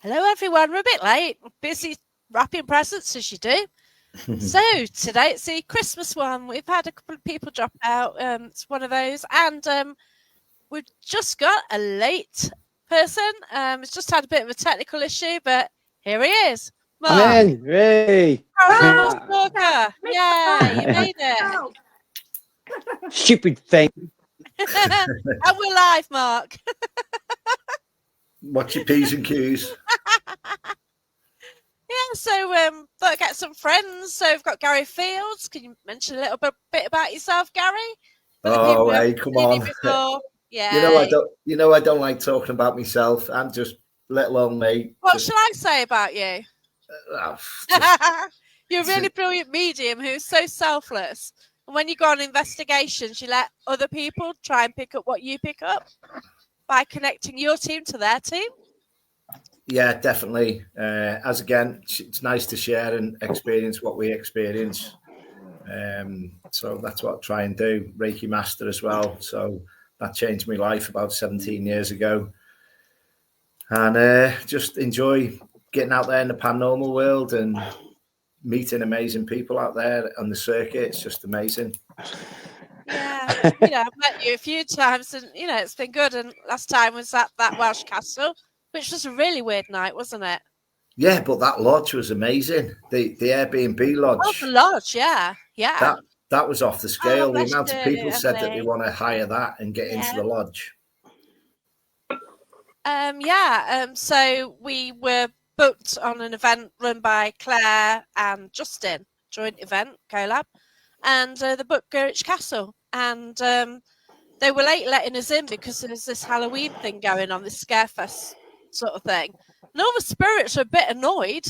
Hello, everyone. We're a bit late. Busy wrapping presents as you do. So today it's the Christmas one. We've had a couple of people drop out. It's one of those, and we've just got a late person. It's just had a bit of a technical issue, but here he is, I'm Mark. in. Hey. Paranormal Stalker. Yeah, you made it. Stupid thing. And we're live, Mark. Watch your P's and Q's. Yeah, so thought I'd get some friends. So we've got Gary Fields. Can you mention a little bit about yourself, Gary? Oh, hey, come on. Yeah. You know I don't like talking about myself. I'm just, let alone me. What shall I say about you? You're a really brilliant medium who's so selfless. And when you go on investigations, you let other people try and pick up what you pick up by connecting your team to their team. Yeah, definitely. As again, it's nice to share and experience what we experience. So that's what I try and do. Reiki master as well. So that changed my life about 17 years ago. And just enjoy getting out there in the paranormal world and meeting amazing people out there on the circuit. It's just amazing. Yeah, I've met you a few times, and it's been good. And last time was at that Welsh castle, which was a really weird night, wasn't it? Yeah, but that lodge was amazing. The Airbnb lodge. Oh, the lodge, yeah. That was off the scale. The amount of people you, said that they want to hire that and get into the lodge. So we were booked on an event run by Claire and Justin, joint event, collab, and the book Gerwich Castle. And they were late letting us in because there was this Halloween thing going on, this Scarefest sort of thing. And all the spirits were a bit annoyed.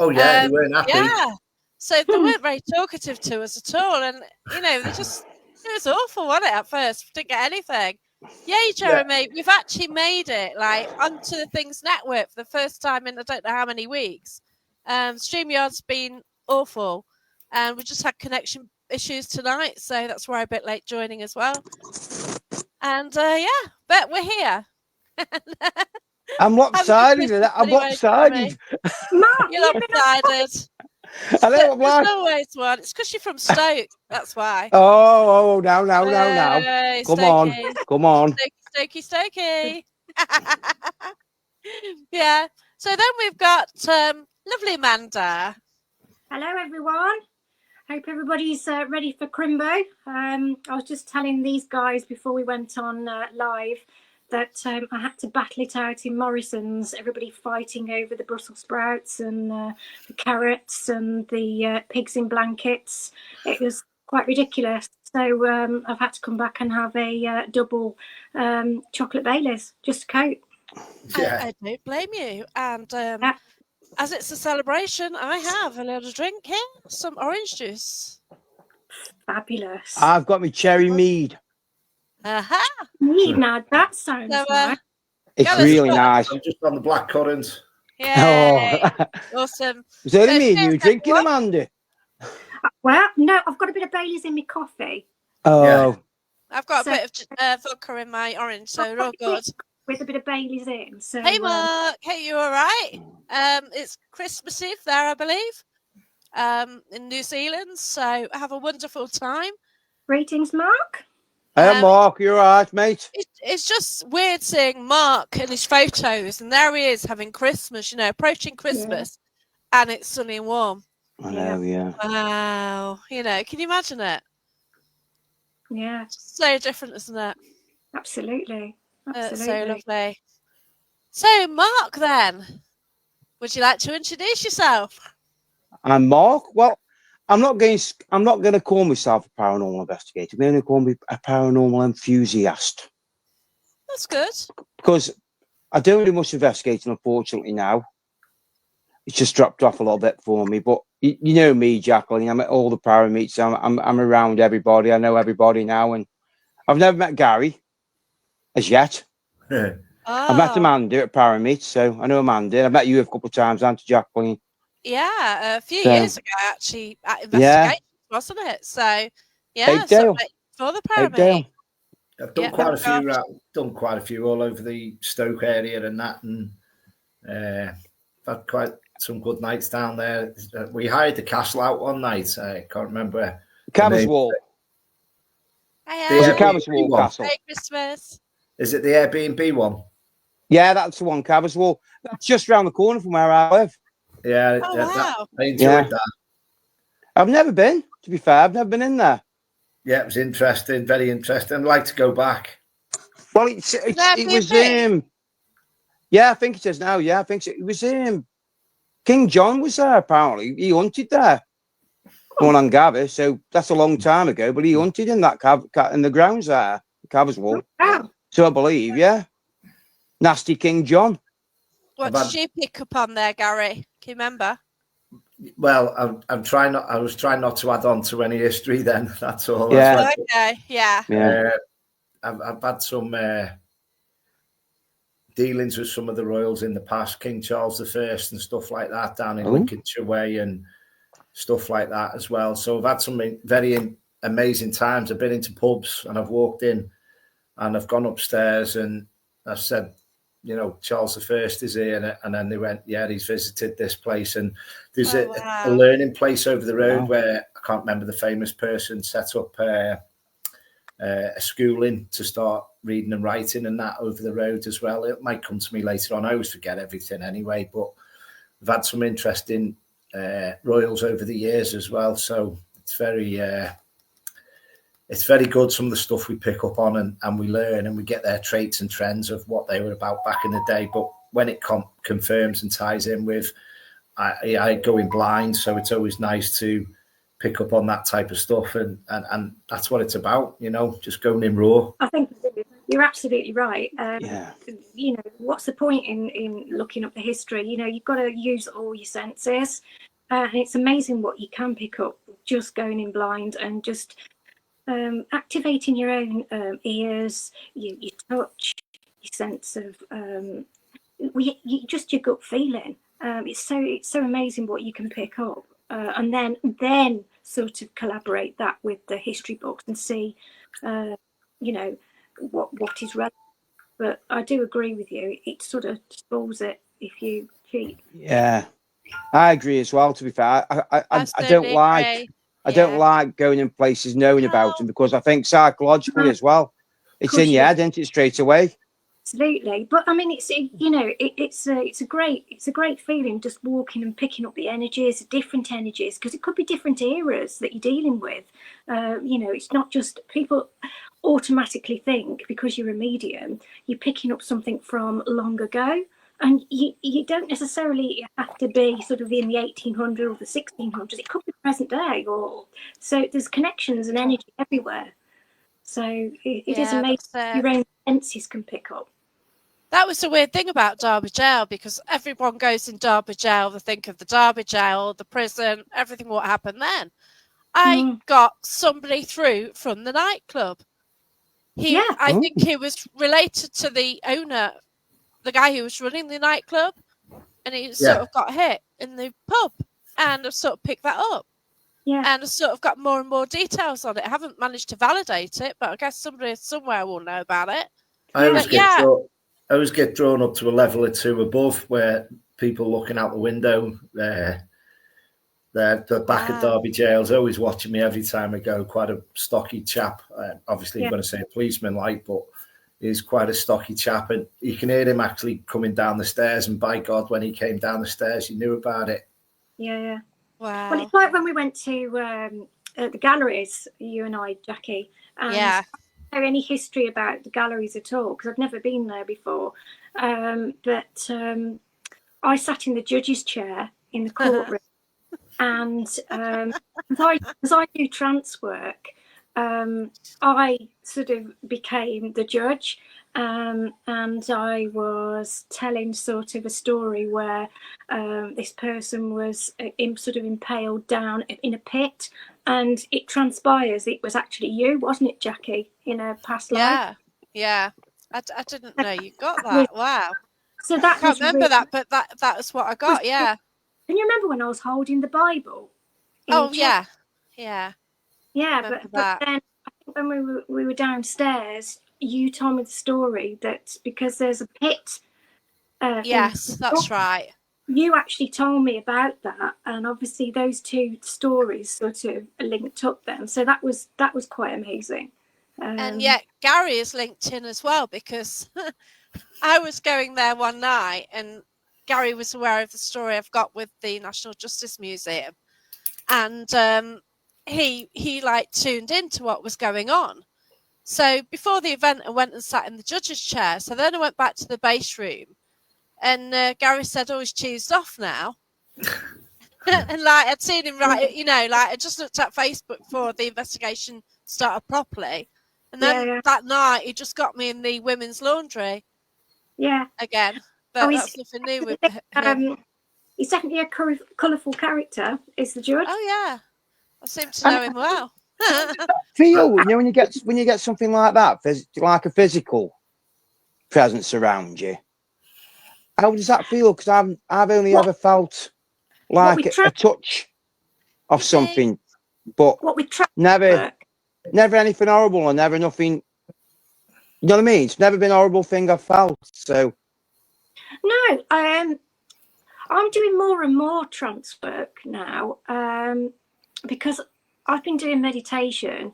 Oh, yeah, they weren't happy. Yeah. So they weren't very talkative to us at all. And, it was awful, wasn't it, at first? We didn't get anything. Yay, Jeremy. Yeah. We've actually made it, onto the Things Network for the first time in I don't know how many weeks. StreamYard's been awful. And we just had connection issues tonight. So that's why I'm a bit late joining as well. And, but we're here. I'm lopsided. I'm lopsided. You're lopsided. There's always one. It's because you're from Stoke. That's why. Oh, now. Come on. Stokey. Yeah. So then we've got lovely Amanda. Hello, everyone. Hope everybody's ready for Crimbo. I was just telling these guys before we went on live that I had to battle it out in Morrison's, everybody fighting over the Brussels sprouts and the carrots and the pigs in blankets. It was quite ridiculous. So I've had to come back and have a double chocolate Baileys, just to cope. Yeah. I don't blame you. And as it's a celebration, I have a little drink here, some orange juice. Fabulous. I've got my cherry mead. Mead, now that sounds nice. It's really nice. I'm just on the black currant. Yeah. Awesome. Is that me and you drinking, Amanda? Well, no, I've got a bit of Baileys in my coffee. Oh. Yeah. I've got a bit of vodka in my orange, so we're all good. With a bit of Baileys in. So, hey, Mark. Hey, you all right? It's Christmas Eve there, I believe, in New Zealand. So have a wonderful time. Greetings, Mark. Hey, Mark. You all right, mate? It's just weird seeing Mark and his photos, and there he is having Christmas, approaching Christmas, and it's sunny and warm. I know, yeah. Wow. Can you imagine it? Yeah. It's so different, isn't it? Absolutely. So lovely. So, Mark, then, would you like to introduce yourself? I'm Mark. Well, I'm not going to call myself a paranormal investigator. I'm going to call me a paranormal enthusiast. That's good. Because I don't do much investigating, unfortunately, now. It's just dropped off a little bit for me. But you know me, Jacqueline. I'm at all the para meets. I'm around everybody. I know everybody now, and I've never met Gary as yet. I've met Amanda at Parameet, so I know Amanda. I've met you a couple of times, haven't you, Jacqueline? Yeah, a few years ago, actually, at Investigations, wasn't it? So, yeah, for the Parameet. I've done quite a few. Done quite a few all over the Stoke area and that, and Had quite some good nights down there. We hired the castle out one night. I can't remember the Cabba's name. Wall. Hey, Was it Airbnb Cabba's Wall one. Castle? Merry Christmas. Is it the Airbnb one? Yeah, that's the one, Cabba's Wall. That's just round the corner from where I live. Yeah, Oh, wow. I enjoyed that. I've never been, to be fair. I've never been in there. Yeah, it was interesting, very interesting. I'd like to go back. Well, it was yeah, I think it is now. Yeah, I think it was King John was there. Apparently, he hunted there. Going on Gabby, so that's a long time ago. But he hunted in that in the grounds there, Cabba's Wall. Wow. So I believe, yeah. Nasty King John. What did you pick up on there, Gary? Can you remember? Well, I'm trying not. I was trying not to add on to any history. Then that's all. Yeah. That's Okay. Yeah. I've had some dealings with some of the royals in the past, King Charles I and stuff like that down in Lincolnshire Way and stuff like that as well. So I've had some very amazing times. I've been into pubs and I've walked in and I've gone upstairs and I've said, you know, Charles I is here, and then they went, yeah, he's visited this place, and there's a learning place over the road where I can't remember the famous person set up a schooling to start reading and writing and that over the road as well. It might come to me later on. I always forget everything anyway, but I've had some interesting royals over the years as well. So it's very good, some of the stuff we pick up on and we learn and we get their traits and trends of what they were about back in the day. But when it confirms and ties in with, I go in blind, so it's always nice to pick up on that type of stuff, and that's what it's about, you know, just going in raw. I think you're absolutely right. You know, what's the point in looking up the history? You know, you've got to use all your senses, and it's amazing what you can pick up just going in blind and just activating your own ears, your touch, your sense of just your gut feeling. It's so amazing what you can pick up, and then sort of collaborate that with the history books and see, you know, what is relevant. But I do agree with you. It sort of spoils it if you cheat. Yeah, I agree as well. To be fair, I don't like. I don't like going in places knowing about them, because I think psychologically as well, it's in your head, isn't it, straight away? Absolutely, but I mean, it's you know, it's a great feeling just walking and picking up the energies, different energies, because it could be different eras that you're dealing with. You know, it's not just people automatically think because you're a medium, you're picking up something from long ago. And you don't necessarily have to be sort of in the 1800s or the 1600s. It could be present day, or so there's connections and energy everywhere. So it is amazing. Your own senses can pick up. That was the weird thing about Derby Jail, because everyone goes in Derby Jail, they think of the Derby Jail, the prison, everything what happened then. I got somebody through from the nightclub. I think he was related to the owner, the guy who was running the nightclub, and he sort of got hit in the pub, and I've sort of picked that up. Yeah. And I've sort of got more and more details on it. I haven't managed to validate it, but I guess somebody somewhere will know about it. I always get drawn up to a level or two above, where people looking out the window, the back of Derby Jail's always watching me every time I go. Quite a stocky chap. Obviously, I'm going to say a policeman like, but he's quite a stocky chap, and you can hear him actually coming down the stairs, and by God, when he came down the stairs, you knew about it. Yeah. Wow. Well, it's like when we went to the galleries, you and I, Jackie. And I don't know any history about the galleries at all, because I've never been there before. But I sat in the judge's chair in the courtroom, and as I do trance work, I sort of became the judge, and I was telling sort of a story where this person was sort of impaled down in a pit, and it transpires it was actually you, wasn't it, Jackie, in a past life? Yeah. I didn't know you got that. Wow. So that I can't remember that, but that was what I got. Yeah. Can you remember when I was holding the Bible? Oh yeah. But then I think when we were downstairs, you told me the story that because there's a pit Yes, that's right. You actually told me about that, and obviously those two stories sort of linked up then. So that was quite amazing. And yet Gary is linked in as well, because I was going there one night and Gary was aware of the story I've got with the National Justice Museum, and he like tuned into what was going on. So before the event, I went and sat in the judge's chair. So then I went back to the base room, and Gary said, "Oh, he's cheesed off now." And like I'd seen him like I just looked at Facebook before the investigation started properly, and then that night he just got me in the women's laundry. Yeah. Again, but that's nothing new with him. He's definitely a colourful character. Is the judge? Oh yeah, I seem to know him well. Feel when you get something like that, like a physical presence around you. How does that feel? Because I've only ever felt like a touch of something, but never anything horrible, or never nothing. You know what I mean? It's never been a horrible thing I've felt. So no, I'm doing more and more trance work now, because I've been doing meditation,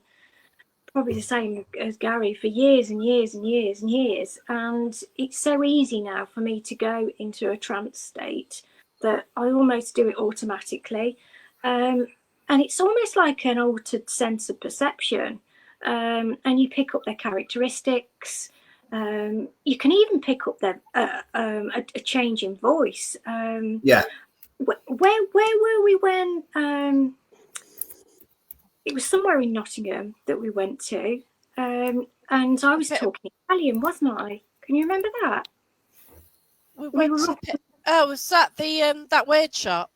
probably the same as Gary, for years and years and years and years, and it's so easy now for me to go into a trance state that I almost do it automatically, and it's almost like an altered sense of perception, and you pick up their characteristics. You can even pick up their a change in voice. Yeah. Where were we when it was somewhere in Nottingham that we went to, and I was talking Italian, wasn't I? Can you remember that? Was that the that weird shop?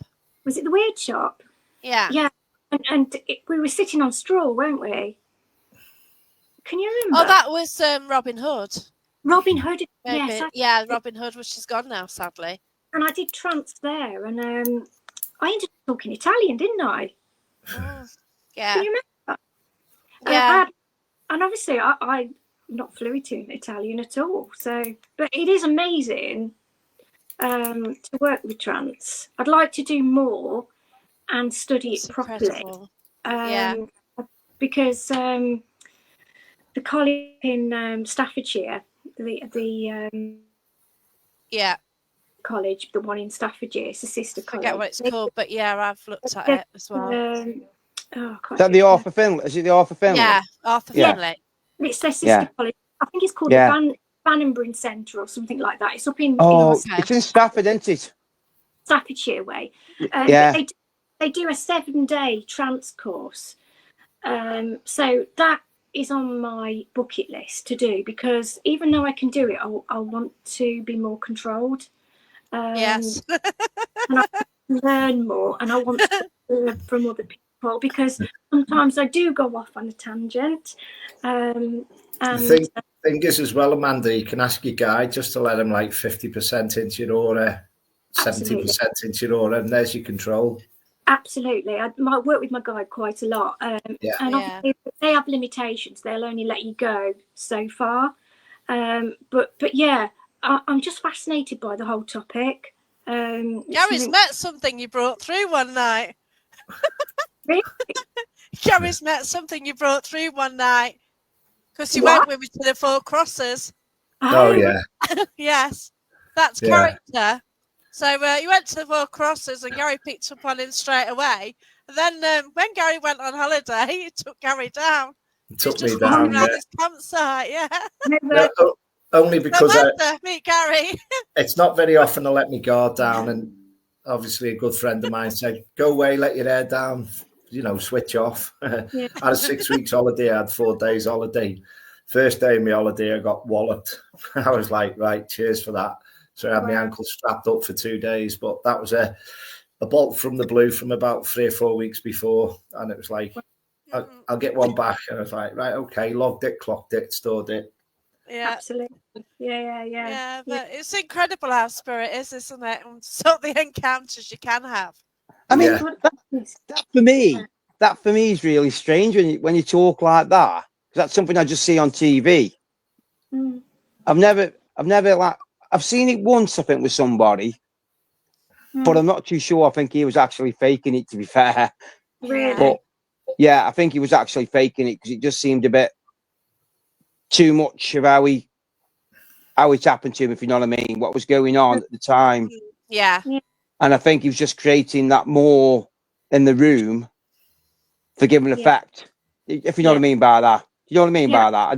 Was it the weird shop? Yeah. Yeah, and we were sitting on straw, weren't we? Can you remember? Oh, that was Robin Hood. Robin Hood, maybe. Yes. Yeah, Robin Hood, which is gone now, sadly. And I did trance there, and I ended up talking Italian, didn't I? Oh, yeah. Can you remember? Yeah. And obviously, I'm not fluent in Italian at all. So, but it is amazing to work with trance. I'd like to do more and study it properly. Because the college in Staffordshire, the college, the one in Staffordshire, it's a sister college. I forget what it's called, but yeah, I've looked at it as well. Is that the Arthur Finley? Is it the Arthur Finley? Yeah, Arthur Finley. It's their sister college. I think it's called the Bannockburn Centre or something like that. It's up in it's in Stafford, isn't it? Staffordshire way. They do a 7-day trance course. So that is on my bucket list to do, because even though I can do it, I want to be more controlled. Yes. And I learn more, and I want to learn from other people, because sometimes I do go off on a tangent. And the thing is as well, Amanda, you can ask your guide just to let him like 50% into your aura, 70% into your aura, and there's your control. Absolutely. I might work with my guide quite a lot. And obviously they have limitations. They'll only let you go so far. But yeah, I'm just fascinated by the whole topic. Gary's met something you brought through one night. Really? Gary's met something you brought through one night, because you went with me to the Four Crosses. Oh yeah. Yes, that's character. So you went to the Four Crosses, and Gary picked up on him straight away. And then when Gary went on holiday, he took Gary down. He took me down. Around his campsite, Only because meet Gary. It's not very often I let me guard down, and obviously a good friend of mine said, "Go away, let your hair down, switch off." I had a 6 weeks holiday. I had 4 days holiday. First day of my holiday, I got walloped. I was like, right, cheers for that. So I had my ankle strapped up for 2 days, but that was a bolt from the blue from about 3 or 4 weeks before, and it was like, I'll get one back. And I was like, right, okay, logged it, clocked it, stored it. Yeah, absolutely. Yeah, but it's incredible how spirit is, isn't it? And sort of the encounters you can have. I mean, that for me is really strange when you talk like that, because that's something I just see on TV. I've never I've seen it once, I think, with somebody, but I'm not too sure. I think he was actually faking it, to be fair. Really? But yeah, I think he was actually faking it because it just seemed a bit too much of how it happened to him, if you know what I mean, what was going on at the time. Yeah. And I think he was just creating that more in the room for giving effect, if you know what I mean by that. You know what I mean by that? I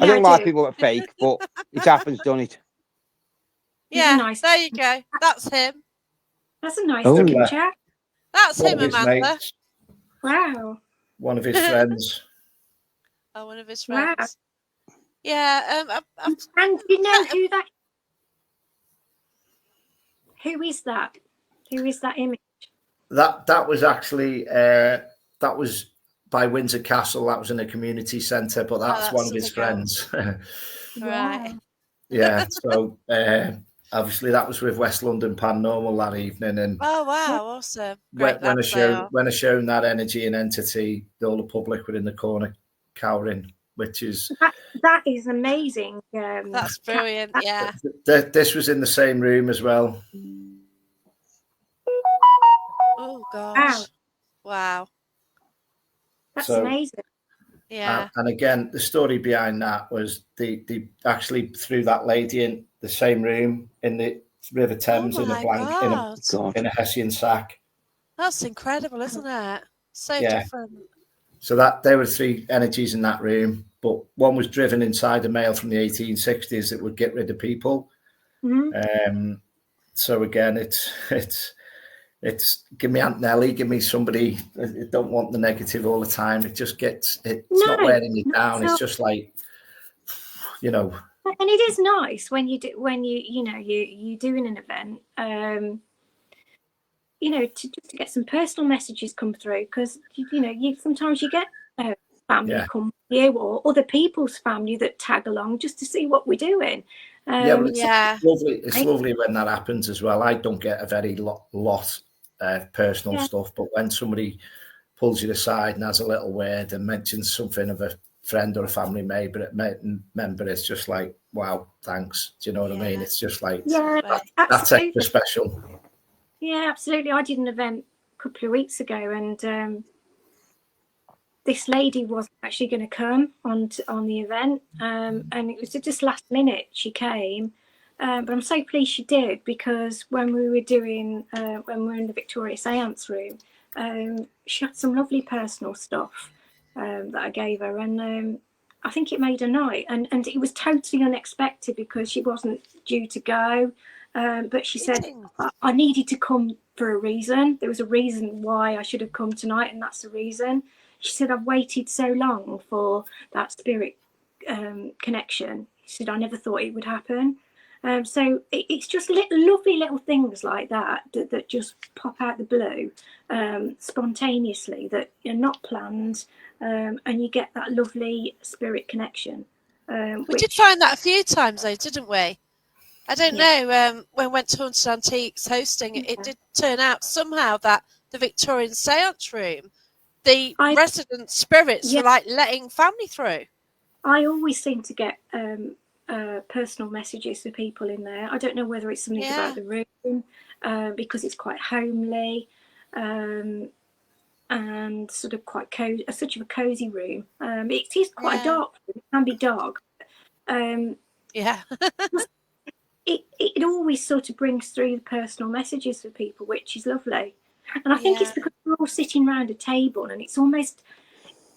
don't like people that fake, but it happens, don't it? Yeah, nice. there you go. That's him. That's a nice looking chap. That's One him, of his Amanda. mates, Wow. one of his friends. Oh, one of his friends. Wow. Yeah. And do you know who that? Who is that? Who is that image? That was actually that was by Windsor Castle. That was in a community centre, but that's one of his friends. Right. Yeah. So obviously that was with West London Paranormal that evening, and Oh wow, awesome! Great when I shown that energy and entity, all the public were in the corner cowering, which is that is amazing. That's brilliant. Yeah. This was in the same room as well. Oh gosh! Wow. That's amazing. Yeah. And again, the story behind that was they actually threw that lady in the same room in the River Thames in a blanket in a Hessian sack. That's incredible, isn't it? So different. So that there were three energies in that room, but one was driven inside a male from the 1860s that would get rid of people. So again, it's give me Aunt Nelly, give me somebody. I don't want the negative all the time. It just gets it's not wearing you down. It's just like, you know. And it is nice when you doing an event. To get some personal messages come through, because you sometimes you get family come with you or other people's family that tag along just to see what we're doing. It's lovely. It's lovely when that happens as well. I don't get a very lot personal stuff, but when somebody pulls you aside and has a little word and mentions something of a friend or a family member, it's just like, wow, thanks. Do you know what I mean? It's just like that's extra special. Yeah, absolutely. I did an event a couple of weeks ago, and this lady wasn't actually going to come on the event, and it was just last minute she came. But I'm so pleased she did, because when we were in the Victoria Seance room, she had some lovely personal stuff that I gave her, and I think it made her night. And it was totally unexpected because she wasn't due to go. But she said, I needed to come for a reason. There was a reason why I should have come tonight, and that's the reason. She said, I've waited so long for that spirit connection. She said, I never thought it would happen. So it's just lovely little things like that just pop out the blue spontaneously, that are not planned, and you get that lovely spirit connection. We did find that a few times though, didn't we? I don't know, when we went to Haunted Antiques hosting, it did turn out somehow that the Victorian Seance room, the resident spirits were like letting family through. I always seem to get personal messages for people in there. I don't know whether it's something about the room, because it's quite homely, and sort of quite such a cozy room. It is quite a dark room. It can be dark. It always sort of brings through the personal messages for people, which is lovely. And I think it's because we're all sitting around a table, and it's almost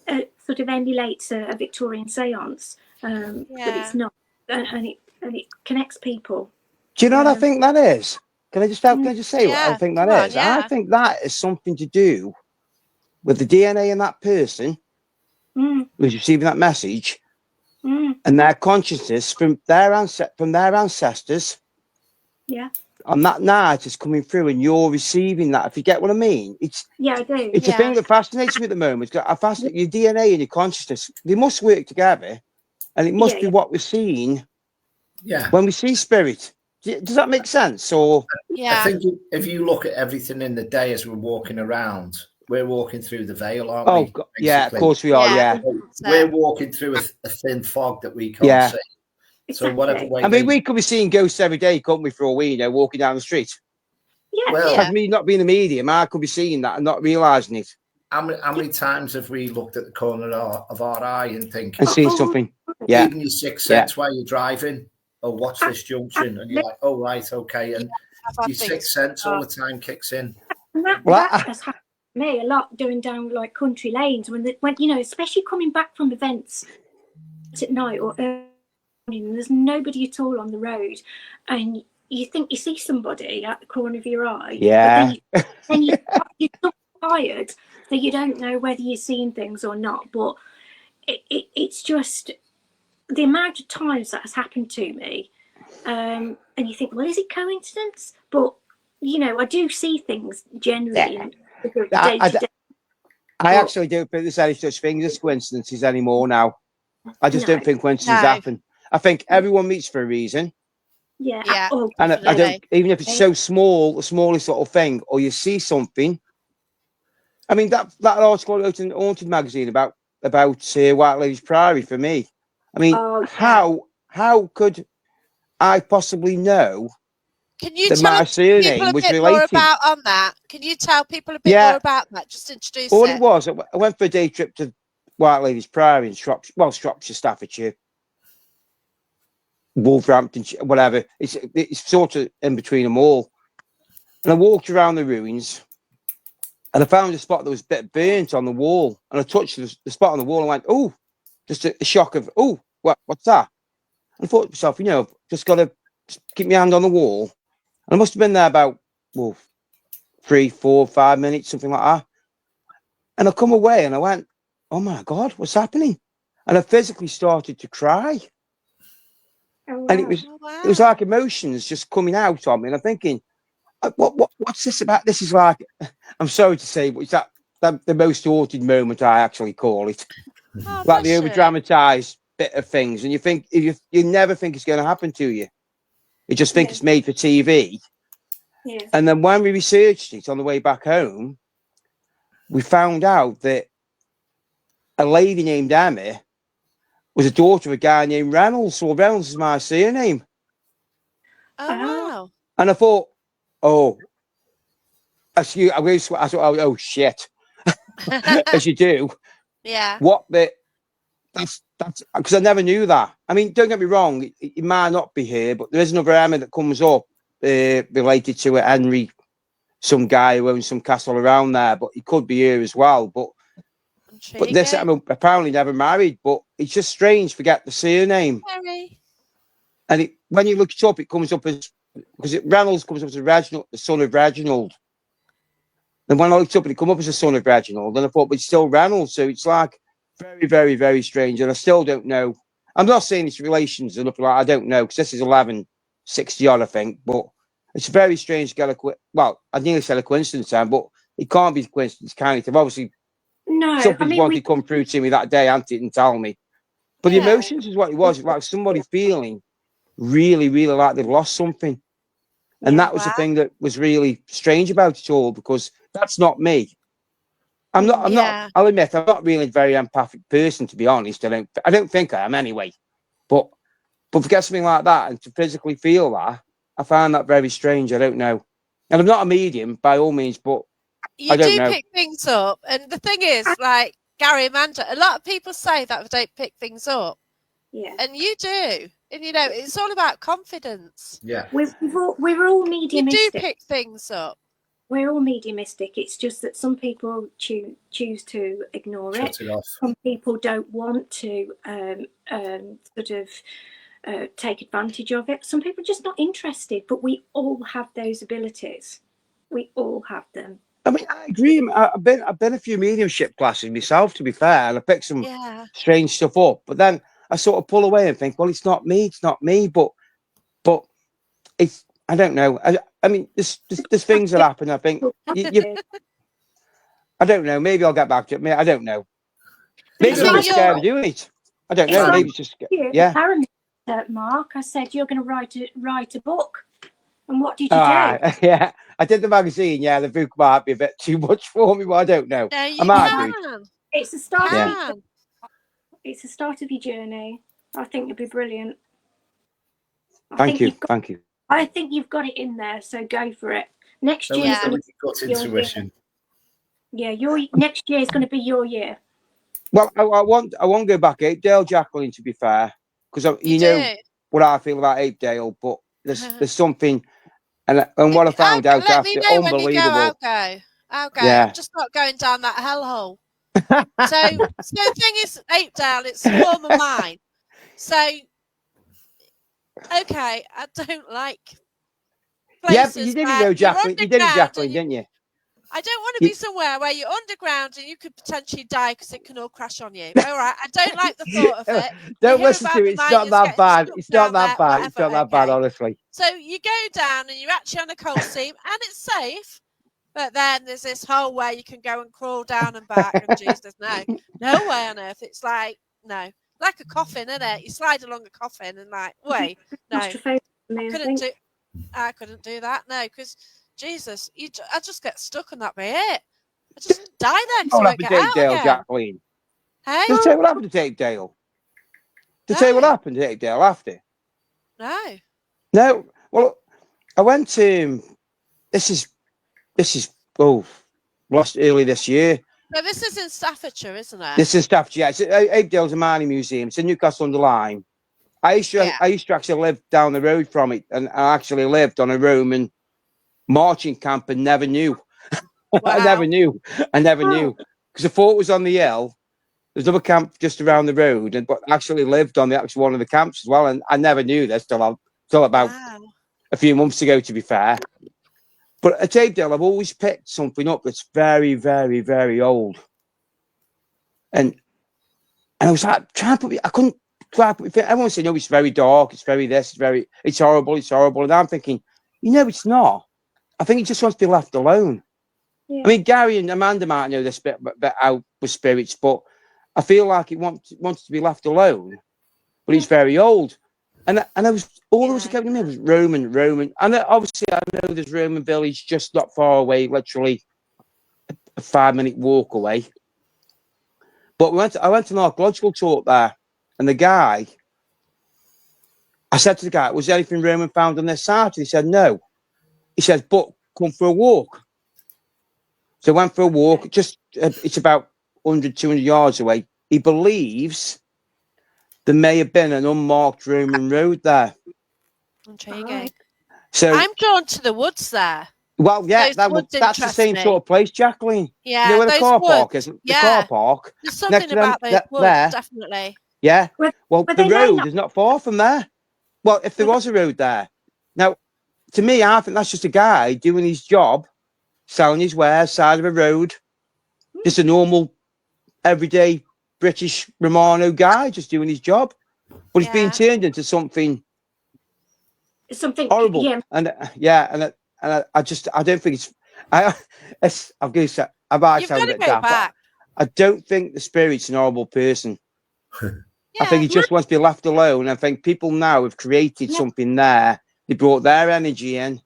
sort of emulates a Victorian seance, but it's not, and it connects people. Do you know what I think that is? Can I just say what I think that is? I think that is something to do with the DNA in that person who's receiving that message, and their consciousness from their ancestors. Yeah. On that night is coming through, and you're receiving that. If you get what I mean, I do. It's a thing that fascinates me at the moment. I fascinate your DNA and your consciousness. They must work together, and it must be what we're seeing. Yeah. When we see spirit, does that make sense? Or I think if you look at everything in the day as we're walking around, we're walking through the veil, aren't we? Oh, God. Yeah, of course we are. Yeah, we're walking through a thin fog that we can't see. So whatever way I mean, we could be seeing ghosts every day, couldn't we, for all we know, walking down the street? Yeah. Well, As me not being a medium, I could be seeing that and not realising it how many times have we looked at the corner of our eye and think, and seen something. Yeah. even your sixth sense while you're driving, oh, watch this junction, and you're like, oh, right, okay, and your sixth sense all the time kicks in. And that has happened to me a lot, going down like country lanes when you know, especially coming back from events at night or early morning, there's nobody at all on the road, and you think you see somebody at the corner of your eye. Yeah. But then you're so tired that you don't know whether you're seeing things or not. But it's just the amount of times that has happened to me, and you think, well, is it coincidence? But you know, I do see things generally. I actually don't think there's any such thing as coincidences anymore now. I just don't think coincidences happen. I think everyone meets for a reason. Yeah. And I don't, even if it's so small, the smallest little thing, or you see something. I mean, that article I wrote in Haunted magazine about White Ladies Priory, for me. I mean, how could I possibly know Can you that tell my people a surname was bit related? more about on that? Can you tell people a bit more about that? Just introduce All it was, I went for a day trip to White Ladies Priory in Shropshire, Staffordshire, Wolverhampton, whatever. It's sort of in between them all. And I walked around the ruins, and I found a spot that was a bit burnt on the wall. And I touched the spot on the wall and went, oh, just a shock of, oh, what's that? And I thought to myself, you know, just got to keep my hand on the wall. And I must have been there about 3, 4, 5 minutes, something like that. And I come away and I went, oh my God, what's happening? And I physically started to cry. Oh, wow. And it was like emotions just coming out on me. And I'm thinking, what's this about? This is like, I'm sorry to say, but it's that the most haunted moment, I actually call it. Like the over-dramatized bit of things. And you think, you never think it's going to happen to you. You just think it's made for TV. Yeah. And then when we researched it on the way back home, we found out that a lady named Emma was a daughter of a guy named Reynolds. So Reynolds is my surname. Oh, wow. And I thought, oh, excuse, I thought, oh shit, as you do. Yeah. What the? That's because I never knew that. I mean, don't get me wrong, it might not be here, but there is another Emma that comes up related to a Henry, some guy who owns some castle around there, but he could be here as well. But this Emma apparently never married, but it's just strange. Forget the surname. And when you look it up, it comes up as, because Reynolds comes up as Reginald, the son of Reginald. And when I looked up, it come up as the son of Reginald, and I thought, but it's still Reynolds. So it's like very, very, very strange. And I still don't know. I'm not saying it's relations or nothing like that. I don't know, because this is 1160 odd, I think. But it's very strange to get I nearly said a coincidence time, but it can't be a coincidence, can it? Obviously, something's wanted to come through to me that day, and didn't tell me. But the emotions is what it was. Like somebody feeling really, really like they've lost something. And that was the thing that was really strange about it all, because that's not me. I'll admit, I'm not really a very empathic person, to be honest. I don't think I am anyway. But to get something like that and to physically feel that, I find that very strange. I don't know. And I'm not a medium by all means, but you do pick things up. And the thing is, like Gary, Amanda, a lot of people say that they don't pick things up. Yeah. And you do. And, you know, it's all about confidence. Yeah. We're all mediumistic. You do pick things up. We're all mediumistic. It's just that some people choose to ignore it. Shut it off. Some people don't want to take advantage of it. Some people are just not interested. But we all have those abilities. We all have them. I mean, I agree. I've been a few mediumship classes myself, to be fair, and I picked some strange stuff up. But then I sort of pull away and think, well, it's not me. But it's, I don't know. I mean, there's things that happen. I think I don't know. Maybe I'll get back to it. I don't know. Maybe I'm just scared of doing it. I don't know. Maybe it's just Mark, I said you're going to write a book, and what did you do? Yeah, I did the magazine. Yeah, the book might be a bit too much for me, but I don't know. No, I might agree. It's the start. It's the start of your journey. I think it'd be brilliant. Thank you. Thank you. I think you've got it in there, so go for it. Next So year, it's got intuition. your next year is going to be your year. Well, I won't go back Apedale, Jacqueline, to be fair, because you know what I feel about Apedale, but there's something, and what I found out let after, me know when you go. I'll go. Yeah. I'm just not going down that hellhole. So the thing is, Apedale, it's a form of mine. So, okay, I don't like places. Yeah, you did it though, Jacqueline. You did it, Jacqueline, didn't you? I don't want to be somewhere where you're underground and you could potentially die because it can all crash on you. All right, I don't like the thought of it. Don't listen to it. It's not that bad. It's not that bad. It's not that bad, honestly. So you go down and you're actually on a coal seam and it's safe. But then there's this hole where you can go and crawl down and back. And Jesus, no way on earth. It's like, no, like a coffin, isn't it? You slide along a coffin and like, wait, no, I couldn't do that. No, because Jesus, I just get stuck and that be it. I just die there because I won't get out again. Jacqueline. Hey? Just tell you what happened to Apedale. To tell you what happened to Apedale after. No. Well, I went to. This is lost early this year. No, this is in Staffordshire, isn't it? This is Staffordshire. Yeah, it's Apedale's a mining museum. It's in Newcastle under Lyme. I used to actually live down the road from it, and I actually lived on a Roman marching camp and never knew. Wow. I never knew because I thought it was on the hill. There's another camp just around the road, but actually lived on one of the camps as well, and I never knew this till about a few months ago, to be fair. But at Apedale, I've always picked something up that's very, very, very old, and I was like I couldn't try to put. Everyone said, "No, it's very dark. It's very this. It's horrible. It's horrible." And I'm thinking, it's not. I think it just wants to be left alone. Yeah. I mean, Gary and Amanda might know this bit out with spirits, but I feel like it wants to be left alone. But it's very old, and I was all that kept in me was Roman, and obviously I know there's Roman village just not far away, literally a 5-minute walk away. But I went to an archaeological talk there, and I said to the guy, "Was there anything Roman found on this site?" He said, "No." He said, "But come for a walk." So I went for a walk. It's about 100, 200 yards away. He believes there may have been an unmarked Roman road there. Intriguing. So I'm drawn to the woods there. Well, yeah, that's the same sort of place, Jacqueline. Yeah, you know where the car park is? The car park. There's something about those woods, definitely. Yeah. Well, the road is not far from there. Well, if there was a road there. Now, to me, I think that's just a guy doing his job, selling his wares, side of a road. Just a normal, everyday British Romano guy, just doing his job. But he's being turned into something horrible. Yeah. And I don't think I'm going to say, I might sound a bit daft. I don't think the spirit's an horrible person. I think he just wants to be left alone. I think people now have created something there. They brought their energy in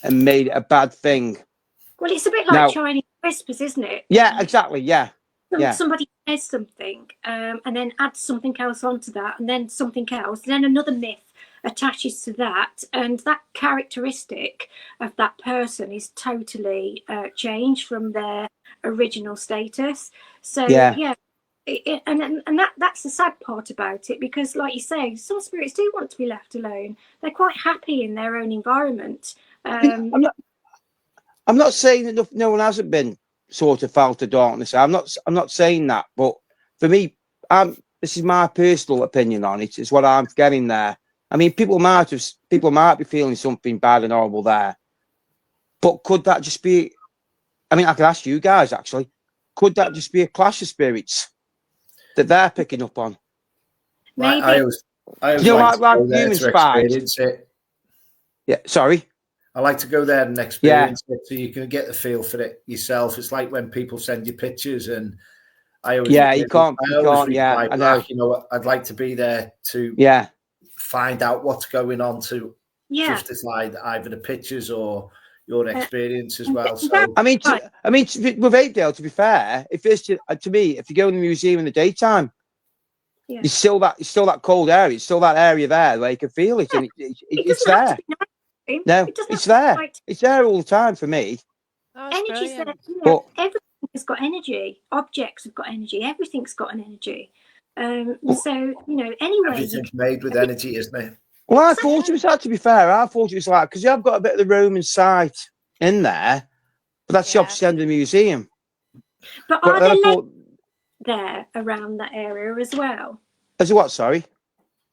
and made it a bad thing. Well, it's a bit like Chinese whispers, isn't it? Yeah, exactly. Yeah. Somebody says something and then adds something else onto that, and then something else, and then another myth attaches to that, and that characteristic of that person is totally changed from their original status. So that's the sad part about it, because like you say, some spirits do want to be left alone. They're quite happy in their own environment. I'm not saying that no one hasn't been sort of fell to darkness. I'm not saying that, but for me, this is my personal opinion on it. It's what I'm getting there. I mean, people might be feeling something bad and horrible there, but could that just be? I mean, I could ask you guys actually. Could that just be a clash of spirits that they're picking up on? Maybe. I always like human spirits. Yeah, sorry. I like to go there and experience it, so you can get the feel for it yourself. It's like when people send you pictures, and I always you can't. Yeah, I know. You know, I'd like to be there to find out what's going on, to justify either the pictures or your experience as well. So I mean, with Apedale, to be fair, if it's to me, if you go in the museum in the daytime, Yeah. It's still that cold area. It's still that area there where you can feel it, and it's doesn't have there. to be night. No, It doesn't it's have to be there. night. It's there all the time for me. Oh, it's Energy's there. brilliant. Yeah, But everything has got energy. Objects have got energy. Everything's got an energy. So anyway, Everything's made with energy, isn't it? well, I thought it was that. To be fair, I thought it was like because you have got a bit of the Roman site in there, but that's the Yeah. opposite end of the museum. But But are then I there thought, there around that area as well? as a what? Sorry,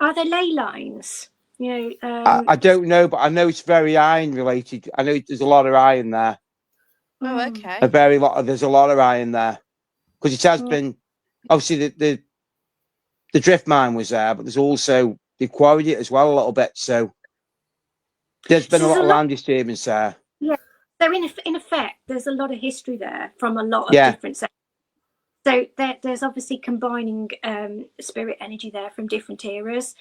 Are there ley lines? I don't know, but I know it's very iron related. I know there's a lot of iron there. Oh, okay. There's a lot of iron there because it has been obviously the drift mine was there, but there's also they quarried it as well a little bit. So there's been a lot of land disturbance there. Yeah. So in effect, there's a lot of history there from a lot of different sectors. So there's obviously combining spirit energy there from different eras.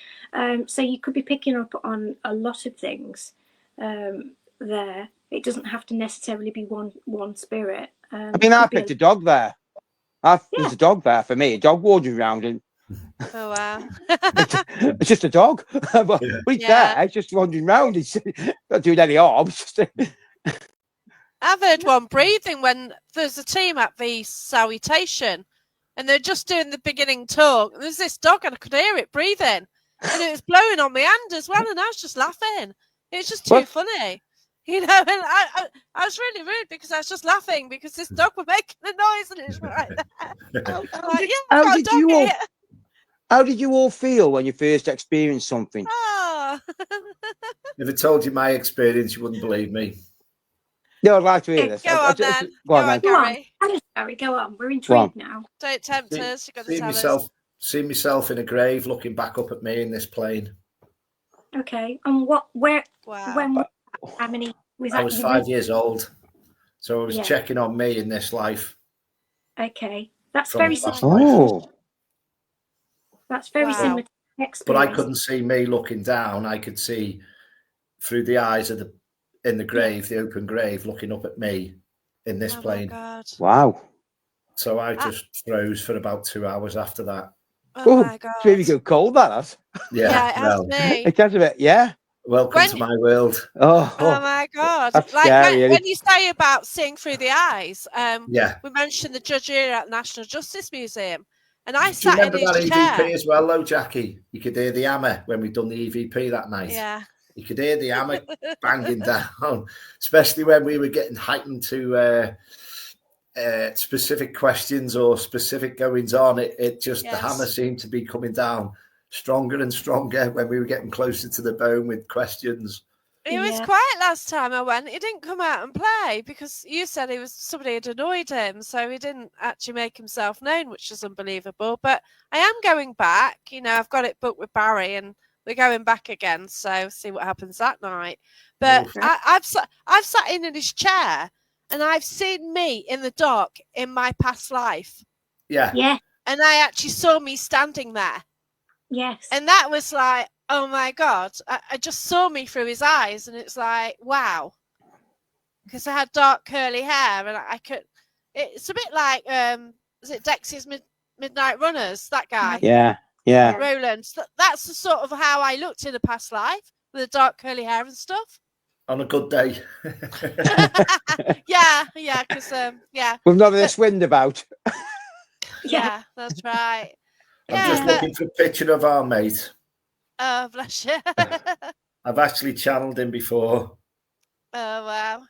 So you could be picking up on a lot of things there. It doesn't have to necessarily be one spirit. I mean, I picked a dog there. There's a dog there for me. A dog wandering around, and Oh, wow. it's just a dog, but it's there. It's just wandering around. It's not doing any harm. I've heard one breathing when there's a team at the salutation and they're just doing the beginning talk. And there's this dog and I could hear it breathing and it was blowing on my hand as well. And I was just laughing. It was just too funny. And I was really rude because I was just laughing because this dog was making a noise and it was right there. How did you all feel when you first experienced something? Oh. If I told you my experience, you wouldn't believe me. No, I'd like to hear this. Go on, then. Go on, Gary. Gary, go on. We're intrigued now. Don't tempt us. You've got to tell us. See myself in a grave looking back up at me in this plane. Okay. And how many was that? I was 5 years old. So I was checking on me in this life. Okay. That's very similar. Oh. That's very similar to experience. But I couldn't see me looking down. I could see through the eyes of in the grave, the open grave, looking up at me in this plane. Wow. So I just froze for about 2 hours after that. Oh my God. It's really go cold, that has. Yeah, it has me. It has a bit, yeah. Welcome to my world. Oh my God. That's like scary, when you say about seeing through the eyes, we mentioned the judge here at the National Justice Museum. And I Do sat you remember in his that chair. EVP as well, though, Jackie? You could hear the hammer when we'd done the EVP that night. Yeah. You could hear the hammer banging down, especially when we were getting heightened to specific questions or specific goings on. It just, the hammer seemed to be coming down stronger and stronger when we were getting closer to the bone with questions. He was quiet last time I went. He didn't come out and play because you said somebody had annoyed him, so he didn't actually make himself known, which is unbelievable. But I am going back. I've got it booked with Barry, and we're going back again. So see what happens that night. But I've sat in his chair, and I've seen me in the dark in my past life. Yeah. And I actually saw me standing there. Yes. And that was like, oh my God, I just saw me through his eyes and it's like, wow. Because I had dark curly hair and it's a bit like, is it Dexy's Midnight Runners, that guy? Yeah. Roland. That's the sort of how I looked in a past life with the dark curly hair and stuff. On a good day. yeah, because, With none of this wind about. Yeah, that's right. I'm just looking for a picture of our mate. Oh, bless you. I've actually channeled him before. Oh, wow.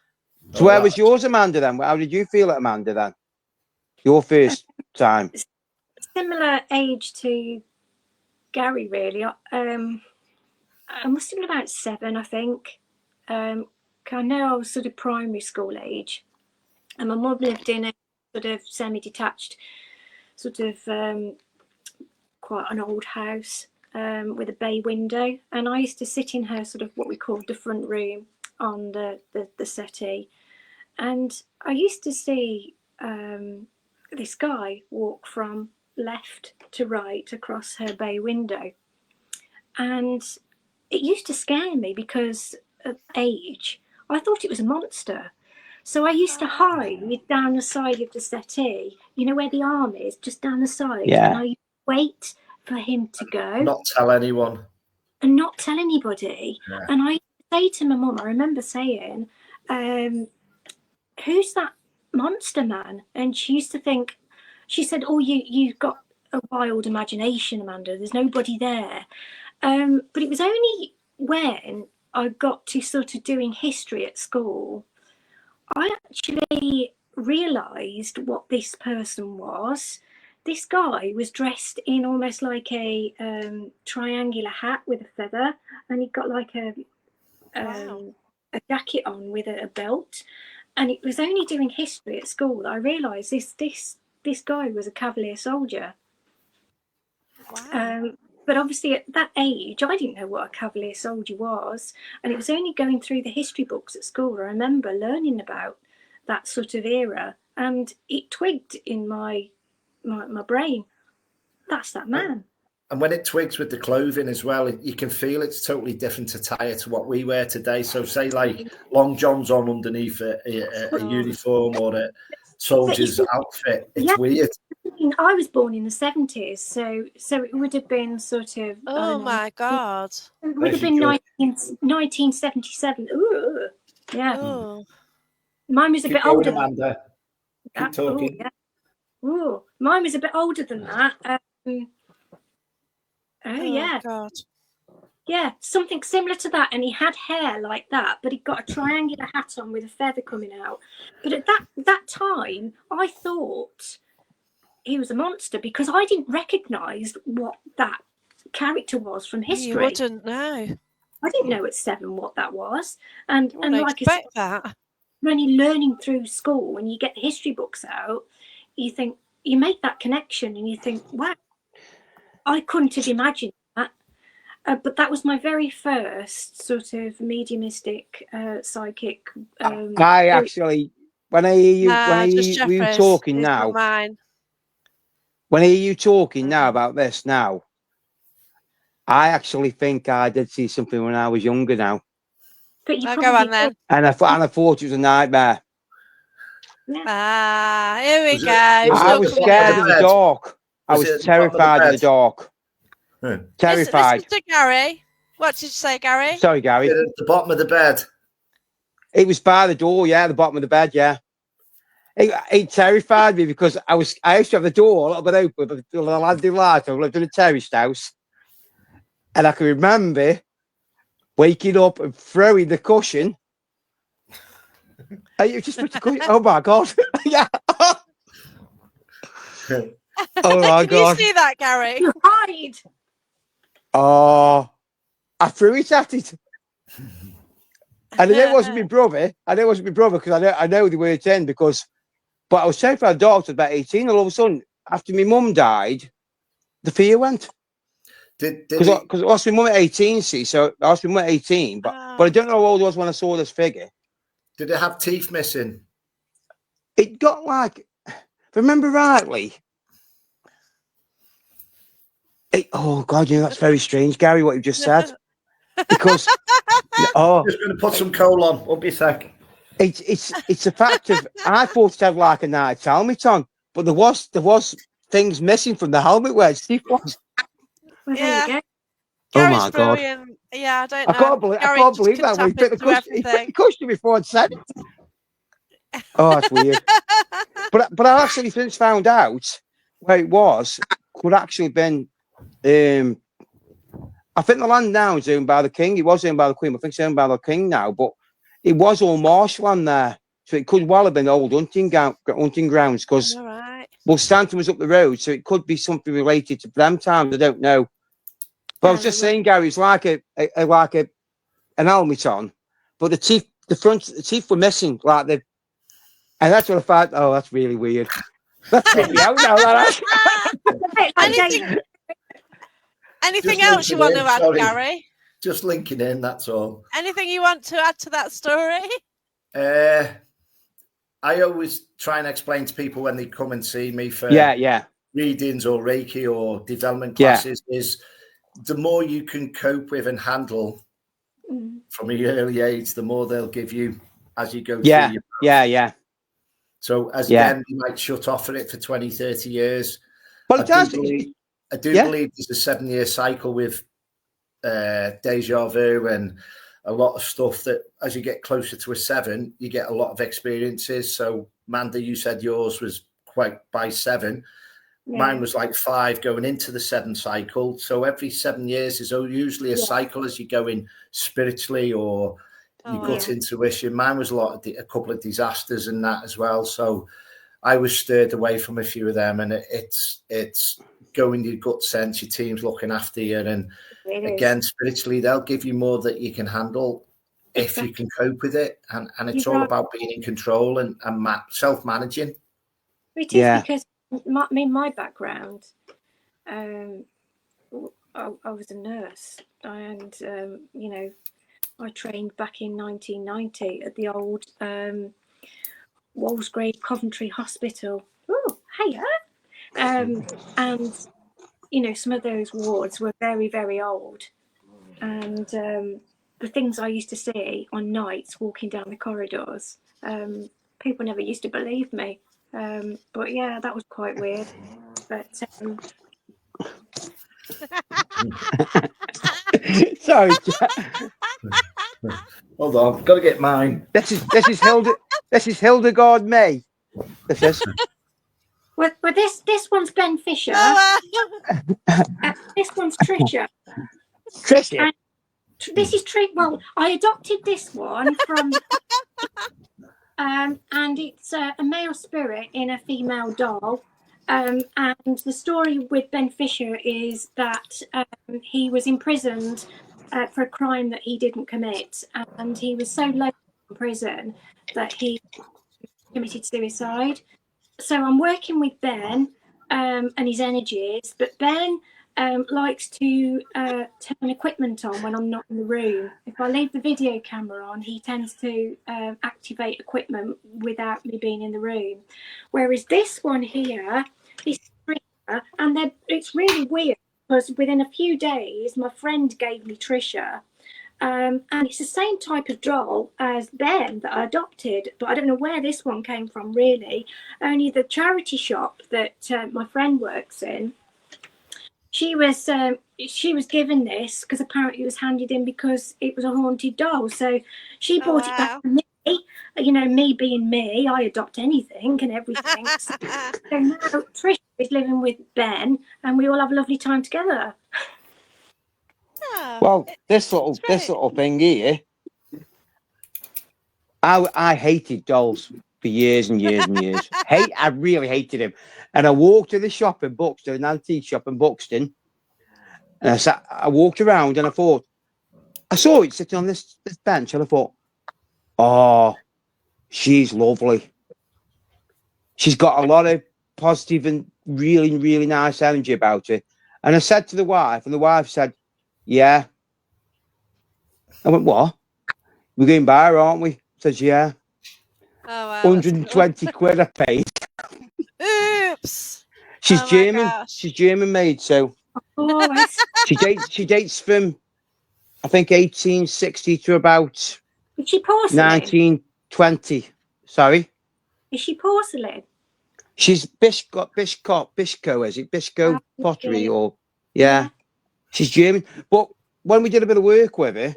So where was yours, Amanda, then? How did you feel at Amanda, then? Your first time? Similar age to Gary, really. I must have been about 7, I think. I know I was sort of primary school age. And my mum lived in a sort of semi-detached, sort of quite an old house with a bay window. And I used to sit in her sort of what we call the front room on the settee. And I used to see this guy walk from left to right across her bay window. And it used to scare me because of age. I thought it was a monster. So I used to hide down the side of the settee, where the arm is, just down the side. Yeah. And I used to wait for him to go. Not tell anyone. And not tell anybody. Yeah. And I say to my mum, I remember saying, who's that monster man? And she used to think, she said, oh, you've got a wild imagination, Amanda. There's nobody there. But it was only when I got to sort of doing history at school, I actually realised what this person was. This guy was dressed in almost like a triangular hat with a feather, and he got like a jacket on with a belt. And it was only doing history at school that I realised this guy was a Cavalier soldier. Wow. But obviously at that age, I didn't know what a Cavalier soldier was. And it was only going through the history books at school I remember learning about that sort of era. And it twigged in my brain. That's that man. And when it twigs with the clothing as well, you can feel it's totally different attire to what we wear today. So say like long johns on underneath a uniform or a soldier's outfit. It's weird. I was born in the 70s, so it would have been sort of... Oh, my God. It would have been 1977. Ooh, yeah. Oh. Mine was a bit older. Amanda. Keep talking. Ooh, yeah. Ooh, mine was a bit older than that. Yeah. God. Yeah, something similar to that. And he had hair like that, but he got a triangular hat on with a feather coming out. But at that time, I thought he was a monster because I didn't recognise what that character was from history. You wouldn't know. I didn't know at 7 what that was. And like expect that. When you're learning through school, when you get the history books out, you think, you make that connection and you think, wow, I couldn't have imagined that. But that was my very first sort of mediumistic psychic. I actually, when I hear you talking now, when I hear you talking now about this now, I actually think I did see something when I was younger now. But you go on then. And I thought it was a nightmare. Yeah. Here we go. I was scared of the dark. I was terrified of the dark. Terrified. Listen to Gary. What did you say, Gary? Sorry, Gary. At the bottom of the bed. It was by the door, yeah, the bottom of the bed, yeah. It terrified me because I used to have the door a little bit open, but the landing light. I lived in a terraced house, and I can remember waking up and throwing the cushion. And you just put the cushion. Oh my God! Yeah. Oh my God! Can you see that, Gary? You hide. Oh, I threw it at it. And I know it wasn't my brother. Because I know they weren't in but I was terrified of dogs at about 18. All of a sudden, after my mum died, the fear went. Because I lost my mum at 18, see, so I lost my mum at 18, but I don't know how old I was when I saw this figure. Did it have teeth missing? It got like, if I remember rightly, oh God, that's very strange, Gary, what you just said. Because just going to put some coal on. Won't be a sec. It's a fact of I thought it had like a knight's helmet on, but there was things missing from the helmet where his teeth was. Well, there you go. Gary's oh my brilliant. God! Yeah, I don't know. I can't believe that we put the cushion before I'd said it. Oh, that's weird. but I actually since found out where it was could actually been. I think the land now is owned by the king. It was owned by the queen. I think it's owned by the king now, but it was all marshland there, so it could well have been old hunting grounds. Because Stanton was up the road, so it could be something related to them times. I don't know. But I was just saying, Gary, it's like an helmet on, but the teeth were missing, and that's what I thought. Oh, that's really weird. That's me out now. Anything else you want to add, Gary? Just linking in, that's all. Anything you want to add to that story? I always try and explain to people when they come and see me for readings or Reiki or development classes is the more you can cope with and handle from an early age, the more they'll give you as you go through your path. So again, you might shut off at it for 20, 30 years. Well, it does. I do believe there's a 7-year cycle with deja vu and a lot of stuff that as you get closer to a 7, you get a lot of experiences. So Manda, you said yours was quite by 7. Yeah. Mine was like 5 going into the 7 cycle. So every 7 years is usually a cycle as you go in spiritually or your gut intuition. Mine was a couple of disasters and that as well. So I was stirred away from a few of them, and it's going your gut sense, your team's looking after you, and again, spiritually, they'll give you more that you can handle if you can cope with it, and it's all about being in control and self-managing. It is because my background, I was a nurse, and I trained back in 1990 at the old Walsgrave Coventry Hospital. Oh, hiya. And some of those wards were very, very old, and the things I used to see on nights walking down the corridors, people never used to believe me, but yeah, that was quite weird. But sorry, hold on, got to get mine. This is Hildegard May. This is. Well, this one's Ben Fisher. This one's Trisha. Trisha. This is Trish. Well, I adopted this one from, and it's a male spirit in a female doll. And the story with Ben Fisher is that he was imprisoned for a crime that he didn't commit, and he was so low in prison that he committed suicide. So I'm working with Ben and his energies, but Ben likes to turn equipment on when I'm not in the room. If I leave the video camera on, he tends to activate equipment without me being in the room. Whereas this one here is Trisha, and it's really weird because within a few days, my friend gave me Trisha. And it's the same type of doll as Ben that I adopted, but I don't know where this one came from really. Only the charity shop that my friend works in, she was given this because apparently it was handed in because it was a haunted doll. So she bought it back for me. Me being me, I adopt anything and everything. So now Trish is living with Ben, and we all have a lovely time together. Well, this little thing here, I hated dolls for years and years and years. I really hated him. And I walked to the shop in Buxton, an antique shop in Buxton, and I walked around and I saw it sitting on this bench, and I thought, oh, she's lovely. She's got a lot of positive and really, really nice energy about her. And I said to the wife, and the wife said, yeah. I went, what? We're going by her, aren't we? I says, yeah. Oh, wow, 120 quid I paid. Oops. She's German. She's German made, so she dates from, I think, 1860 to about Is she porcelain? 1920. Sorry? Is she porcelain? She's Bisco, is it? Bisco pottery or, yeah. She's German. But when we did a bit of work with her,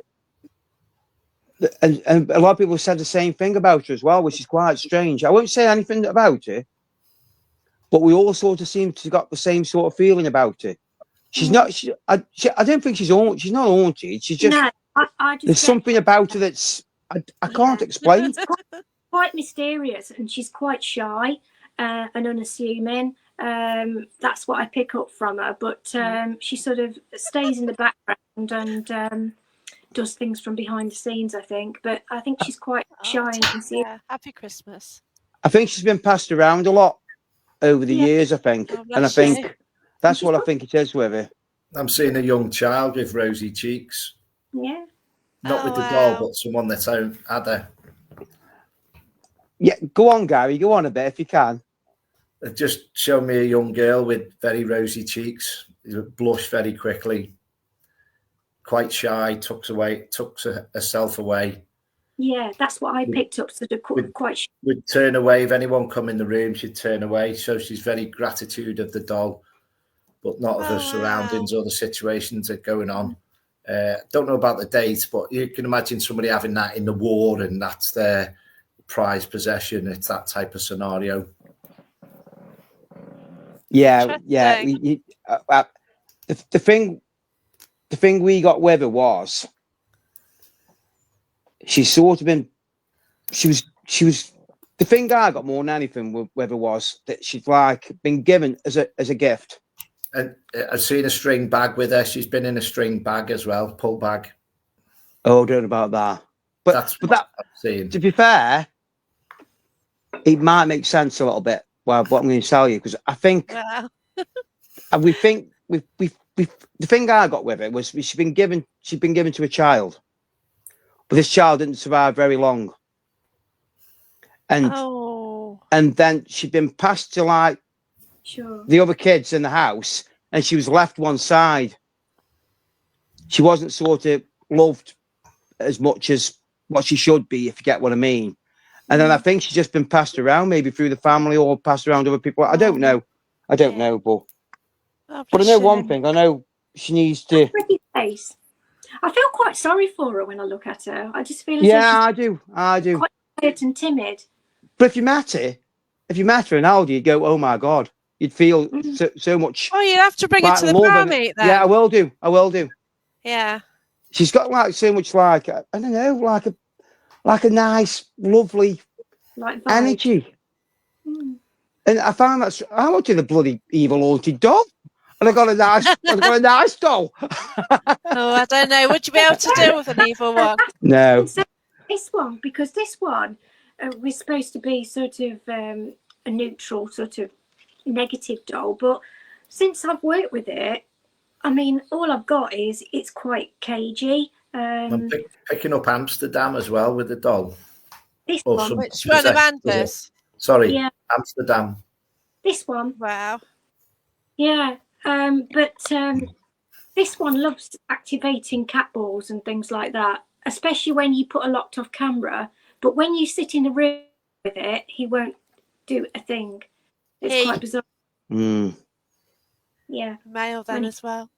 and a lot of people said the same thing about her as well, which is quite strange. I won't say anything about her, but we all sort of seem to have got the same sort of feeling about her. She's not. I don't think she's haunted. She's not haunted. She's just. No, I just there's something about her that's I can't explain. Quite mysterious, and she's quite shy and unassuming. That's what I pick up from her. But she sort of stays in the background and does things from behind the scenes, I think. But I think she's quite shy and concealed. Yeah. Happy Christmas. I think she's been passed around a lot over the years, I think. And I think that's what I think it is with her. I'm seeing a young child with rosy cheeks. Yeah. Not with the doll, but someone that's had her. Yeah, go on, Gary. Go on a bit if you can. Just show me a young girl with very rosy cheeks. She would blush very quickly. Quite shy, tucks herself away. Yeah, that's what I picked up. Sort of quite shy. Would turn away if anyone come in the room. She'd turn away. So she's very gratitude of the doll. but not of the surroundings or the situations that are going on. Don't know about the date, but you can imagine somebody having that in the war and that's their prized possession. It's that type of scenario. Yeah. The thing we got with her was she's sort of been. She was. The thing I got more than anything with her was that she's like been given as a gift. And I've seen a string bag with her. She's been in a string bag as well, pull bag. Oh, don't know about that. But that, I'm seeing. To be fair, it might make sense a little bit. Well, what I'm going to tell you, because I think, and we think we the thing I got with it was she'd been given to a child, but this child didn't survive very long, and then she'd been passed to like the other kids in the house, and she was left one side. She wasn't sort of loved as much as what she should be, if you get what I mean. And then I think she's just been passed around, maybe through the family or passed around to other people. I don't know. I don't know, but I know one thing. I know she needs to. Pretty face. I feel quite sorry for her when I look at her. I just feel I do. Quite quiet and timid. But if you met her and Aldi, you'd go, oh my God. You'd feel so much. Oh, you'd have to bring it to the prayer meet then. Yeah, I will do. Yeah. She's got like so much like, I don't know, like a nice, lovely energy. And I found that I wanted the bloody evil haunted doll. And I got a nice doll. Oh, I don't know. Would you be able to deal with an evil one? No. This one, because this one was supposed to be sort of a neutral, sort of negative doll. But since I've worked with it, I mean, all I've got is it's quite cagey. I'm picking up Amsterdam as well with the doll. Which one, Amanda's? Sorry, Amsterdam. This one. Wow. Yeah, but this one loves activating cat balls and things like that, especially when you put a locked off camera. But when you sit in the room with it, he won't do a thing. It's quite bizarre. Yeah. Male then as well.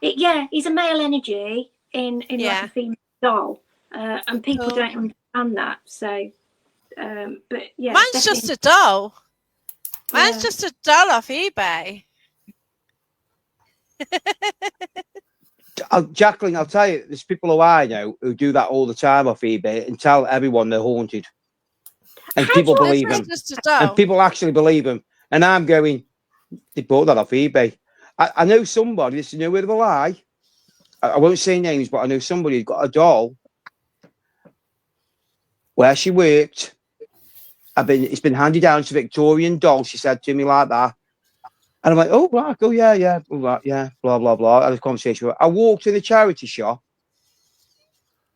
He's a male energy in like a female doll, and people don't understand that. So, but yeah, mine's just a doll. Mine's just a doll off eBay. Jacqueline, I'll tell you, there's people who I know who do that all the time off eBay and tell everyone they're haunted, and people believe them. And people actually believe them. And I'm going, they bought that off eBay. I know somebody, this is no word of a lie. I won't say names, but I know somebody who's got a doll where she worked. It's been handed down. It's a Victorian doll. She said to me like that. And I'm like, oh, right, oh, yeah, blah, blah, blah. I had a conversation with her. I walked in the charity shop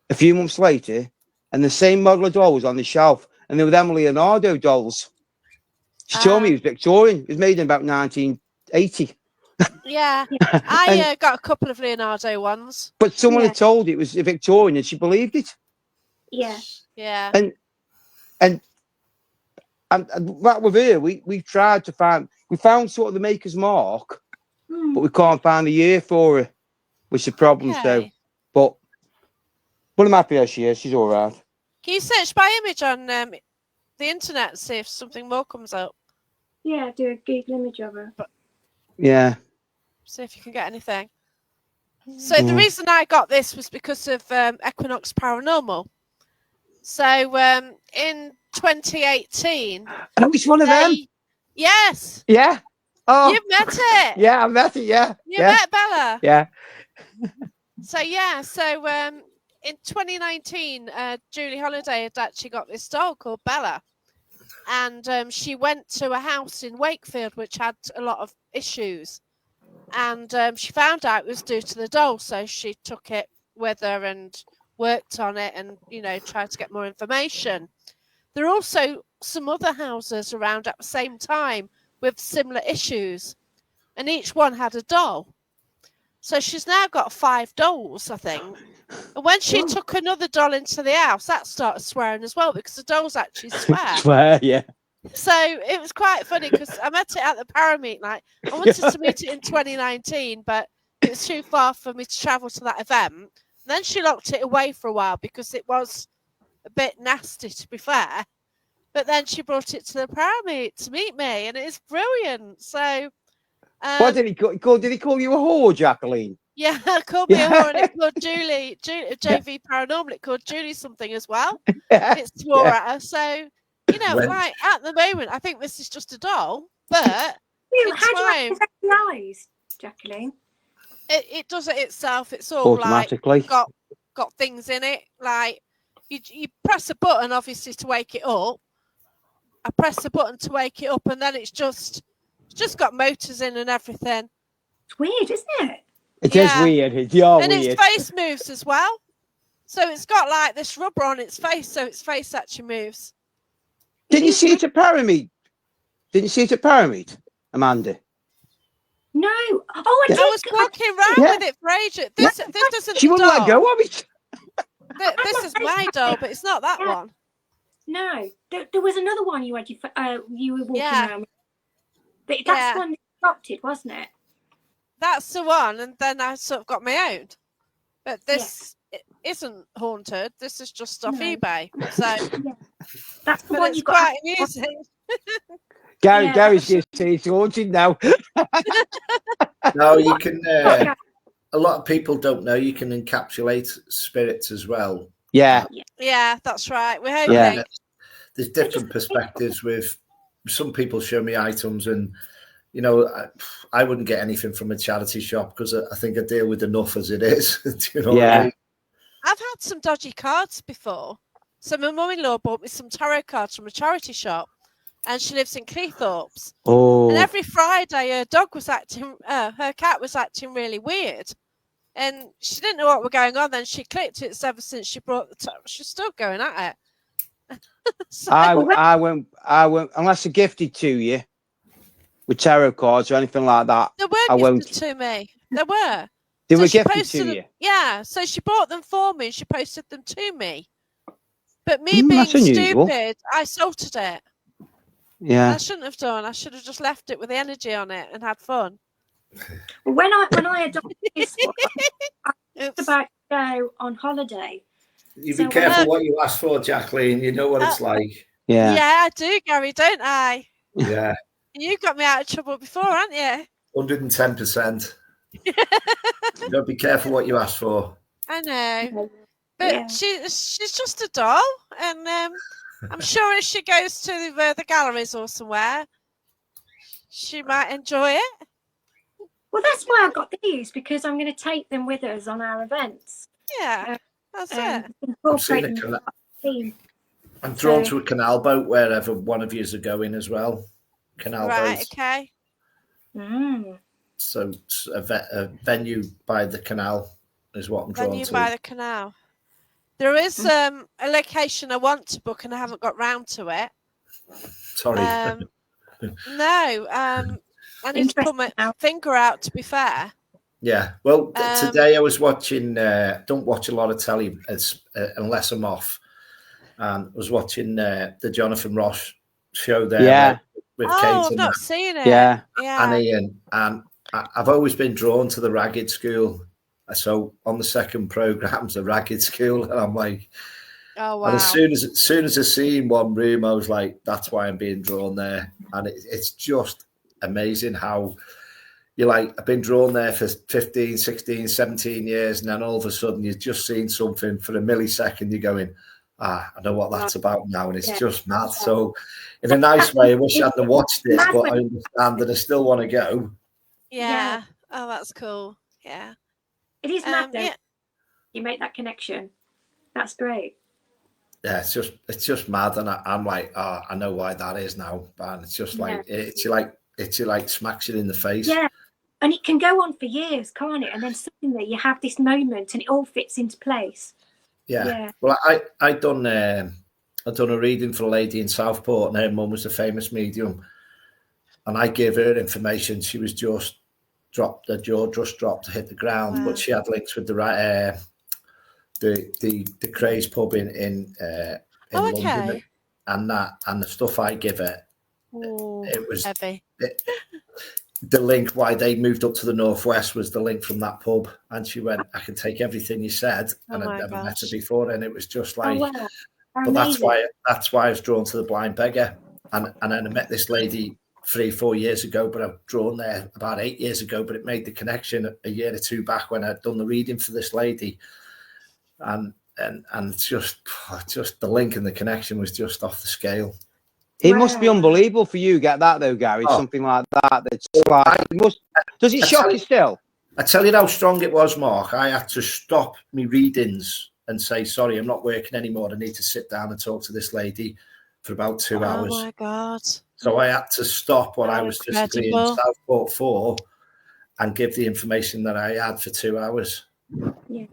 a few months later, and the same model of doll was on the shelf, and they were them Leonardo dolls. She told me it was Victorian. It was made in about 1980. Yeah, I got a couple of Leonardo ones. But someone had told it was a Victorian, and she believed it. Yeah. And that with her, we tried to find. We found sort of the maker's mark, but we can't find the year for her, which is a problem. So, but I'm happy as she is. She's all right. Can you search by image on the internet and see if something more comes up? Yeah, do a Google image of her. Yeah. See if you can get anything. So the reason I got this was because of Equinox Paranormal. So in 2018. Oh, it's one of them. Yes. Yeah. Oh. You've met it. Yeah, I met it. Yeah. You met Bella. Yeah. So in 2019, Julie Holiday had actually got this doll called Bella, and she went to a house in Wakefield which had a lot of issues, and she found out it was due to the doll, so she took it with her and worked on it, and tried to get more information. There are also some other houses around at the same time with similar issues, and each one had a doll. So she's now got 5 dolls, I think. And when she took another doll into the house, that started swearing as well, because the dolls actually swear. Yeah. So it was quite funny because I met it at the Parameet night. I wanted to meet it in 2019, but it was too far for me to travel to that event. And then she locked it away for a while because it was a bit nasty, to be fair. But then she brought it to the Parameet to meet me, and it is brilliant. So, What did he call? Did he call you a whore, Jacqueline? yeah, it called me a whore, and it called Julie, JV Paranormal. It called Julie something as well. It swore at her. So, you know, like at the moment, I think this is just a doll, but How do you have the eyes, Jacqueline? it does it itself. It's all automatically like got things in it. Like you press a button, obviously, to wake it up. I press the button to wake it up, and then it's just got motors in and everything. It's weird, isn't it? It is weird. It's weird. Its face moves as well. So it's got like this rubber on its face, so its face actually moves. Didn't you see it at Parameet? Didn't you see it at Parameet, Amanda? No. Oh, I did. I was walking around with it for ages. This doesn't. She wouldn't let go of it. This is my doll, but it's not that one. No, there was another one you had. You were walking around. That's the one that adopted, wasn't it? That's the one, and then I sort of got my own. But this isn't haunted. This is just off eBay. So that's the one you got. Quite amusing. Gary's going to say it's haunted now. No, you can. A lot of people don't know you can encapsulate spirits as well. Yeah, that's right. We're hoping. Yeah. There's different perspectives with some people show me items, and you know, I wouldn't get anything from a charity shop because I think I deal with enough as it is. Do you know what I mean? I've had some dodgy cards before. So my mum-in-law bought me some tarot cards from a charity shop, and she lives in Cleethorpes. Oh. And every Friday, her cat was acting really weird. And she didn't know what was going on. Then she clicked it ever since she brought the tarot. She's still going at it. So, I won't, unless they're gifted to you with tarot cards or anything like that. They were gifted to me. They were. They were gifted to you? Yeah. So she bought them for me and she posted them to me. But me being stupid, I salted it. Yeah. I shouldn't have done. I should have just left it with the energy on it and had fun. When I adopted this one, I was about to go on holiday. You be careful what you ask for, Jacqueline. You know what it's like. Yeah. Yeah, I do, Gary, don't I? Yeah. You got me out of trouble before, haven't you? 110%. You got to be careful what you ask for. I know. But she's just a doll, and I'm sure if she goes to the galleries or somewhere, she might enjoy it. Well, that's why I got these, because I'm going to take them with us on our events. Yeah, that's it. I'm drawn to a canal boat wherever one of yous are going as well. Canal boat. Right, okay. So a venue by the canal is what I'm drawn to. Venue by the canal. There is a location I want to book and I haven't got round to it. Sorry. No. I need to put my finger out, to be fair. Yeah. Well, today I was watching, don't watch a lot of telly unless I'm off. I was watching the Jonathan Ross show there with Kate. I've not seen it. Yeah. And Ian. And I've always been drawn to the Ragged School. So on the second program's a Ragged School. And I'm like, oh, wow. And as soon as I seen one room, I was like, that's why I'm being drawn there. And it's just amazing how you're like, I've been drawn there for 15, 16, 17 years. And then all of a sudden you've just seen something for a millisecond. You're going, I know what that's about now. And it's just mad. So in a nice way, I wish I hadn't watched it, but I understand that I still want to go. Yeah. Oh, that's cool. Yeah. It is mad though. You make that connection. That's great. Yeah, it's just mad. And I'm like, I know why that is now. And it's just like, it's like smacks you in the face. Yeah. And it can go on for years, can't it? And then suddenly you have this moment and it all fits into place. Yeah. Well, I done a reading for a lady in Southport, and her mum was a famous medium, and I gave her information. She was just dropped, her jaw just dropped to hit the ground, but she had links with the Craze pub in London, and the stuff I give her Ooh, it was heavy. The link why they moved up to the northwest was the link from that pub, and she went, I can take everything you said, and I'd never met her before, and it was just like, wow. but that's why I was drawn to the Blind Beggar, and then I met this lady 3-4 years ago, but I've drawn there about 8 years ago, but it made the connection a year or two back when I'd done the reading for this lady, and it's just the link and the connection was just off the scale. It must be unbelievable for you to get that though, Gary. Something like that. That's like, does it shock you still? I tell you how strong it was, Mark. I had to stop my readings and say, sorry, I'm not working anymore. I need to sit down and talk to this lady for about 2 hours. Oh my God. So I had to stop what I was physically in Southport for and give the information that I had for 2 hours. Yeah.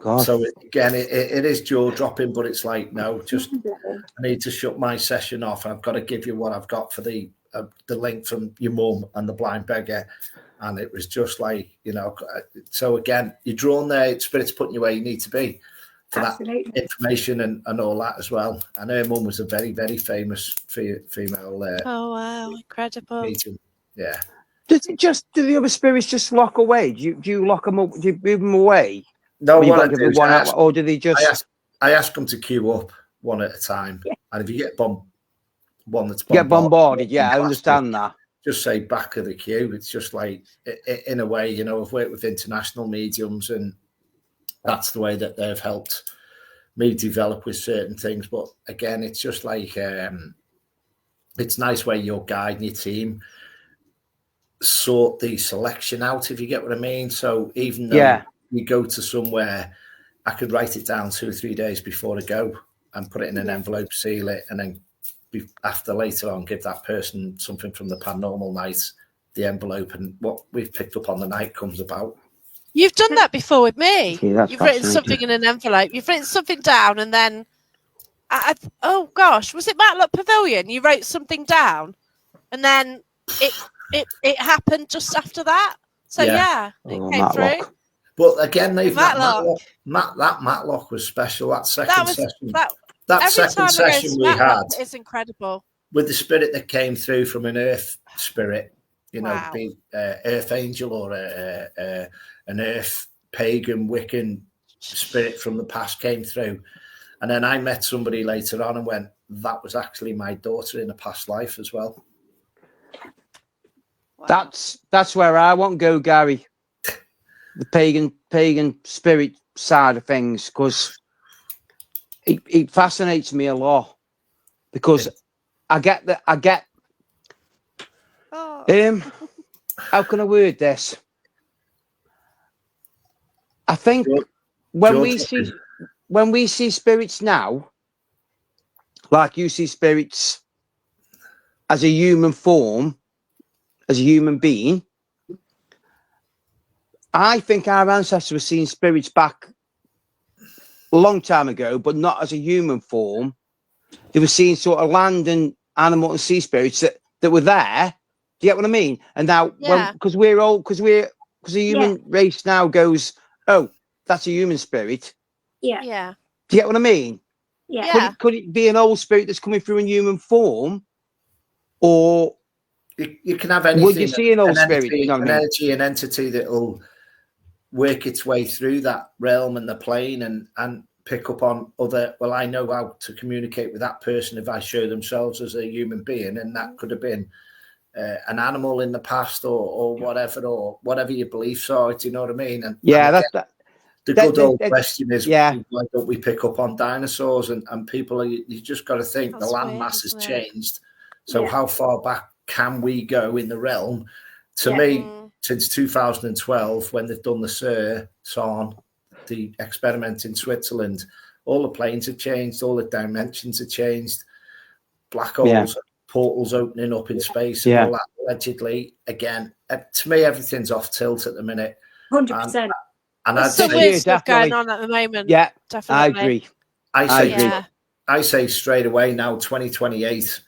God. So again, it is jaw dropping, but it's like, no, just I need to shut my session off. I've got to give you what I've got for the link from your mum and the Blind Beggar. And it was just like, so again, you're drawn there, spirit's putting you where you need to be for that information and all that as well. And her mum was a very, very famous female. Oh, wow. Incredible. Medium. Yeah. Do the other spirits just lock away? Do you lock them up? Do you move them away? No, what I do is or do they just? I ask them to queue up one at a time, and if you get one that's bombarded, I understand that. Just say back of the queue. It's just like, in a way, I've worked with international mediums, and that's the way that they've helped me develop with certain things. But again, it's just like it's nice where your guide and your team sort the selection out, if you get what I mean. So even though you go to somewhere, I could write it down 2 or 3 days before I go and put it in an envelope, seal it, and then after later on give that person something from the paranormal night, the envelope, and what we've picked up on the night comes about. You've done that before with me. You've written something in an envelope. You've written something down, and then, oh gosh, was it Matlock Pavilion? You wrote something down, and then it happened just after that. So it came through. But again, that Matlock was special. That second session. That second session we had is incredible. With the spirit that came through from an earth spirit, be earth angel or an earth pagan Wiccan spirit from the past came through. And then I met somebody later on and went, that was actually my daughter in a past life as well. Wow. That's where I want to go, Gary. The pagan spirit side of things, because it fascinates me a lot, because I get how can I word this? I think when we see spirits now, like you see spirits as a human form, as a human being, I think our ancestors were seeing spirits back a long time ago, but not as a human form. They were seeing sort of land and animal and sea spirits that were there. Do you get what I mean? And now, because we're old, because the human race now goes, oh, that's a human spirit. Yeah. Do you get what I mean? Yeah. Could it be an old spirit that's coming through in human form, or you can have anything? Would you see an old spirit? An energy, an entity that will work its way through that realm and the plane and pick up on other. Well, I know how to communicate with that person if I show themselves as a human being, and that could have been an animal in the past or whatever your beliefs are. Do you know what I mean? And the good old question is, why don't we pick up on dinosaurs? And people, you just got to think the landmass has changed. So how far back can we go in the realm? To me, since 2012, when they've done the CERN, the experiment in Switzerland, all the planes have changed, all the dimensions have changed, black holes, portals opening up in space, and all that allegedly. Again, to me, everything's off tilt at the minute. 100%. And there's some weird stuff going on at the moment. Yeah, definitely. I agree. I say straight away now, 2028,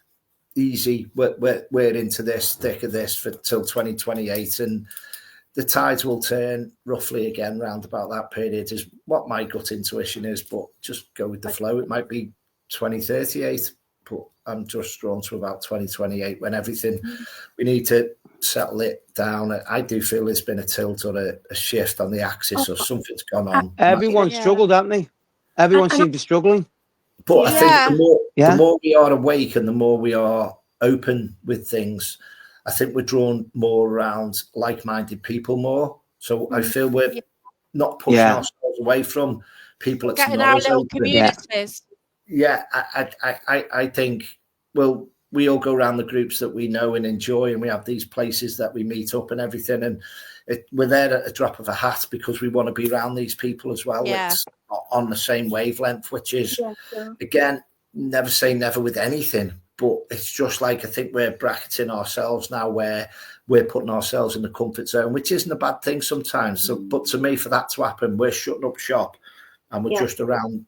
easy. We're into this, thick of this till 2028, and the tides will turn roughly again round about that period is what my gut intuition is, but just go with the flow. It might be 2038, but I'm just drawn to about 2028 when everything we need to settle it down. I do feel there's been a tilt or a shift on the axis, or something's gone on. Everyone struggled, haven't they? Everyone seemed to be struggling. But I think the more we are awake and the more we are open with things, I think we're drawn more around like-minded people more. So I feel we're not pushing ourselves away from people. It's getting not our as little open. communities. Yeah, I think, well, we all go around the groups that we know and enjoy, and we have these places that we meet up and everything, and we're there at a drop of a hat because we want to be around these people as well. Yeah. It's on the same wavelength, which is, again, never say never with anything, but it's just like, I think we're bracketing ourselves now where we're putting ourselves in the comfort zone, which isn't a bad thing sometimes. So, but to me, for that to happen, we're shutting up shop and we're just around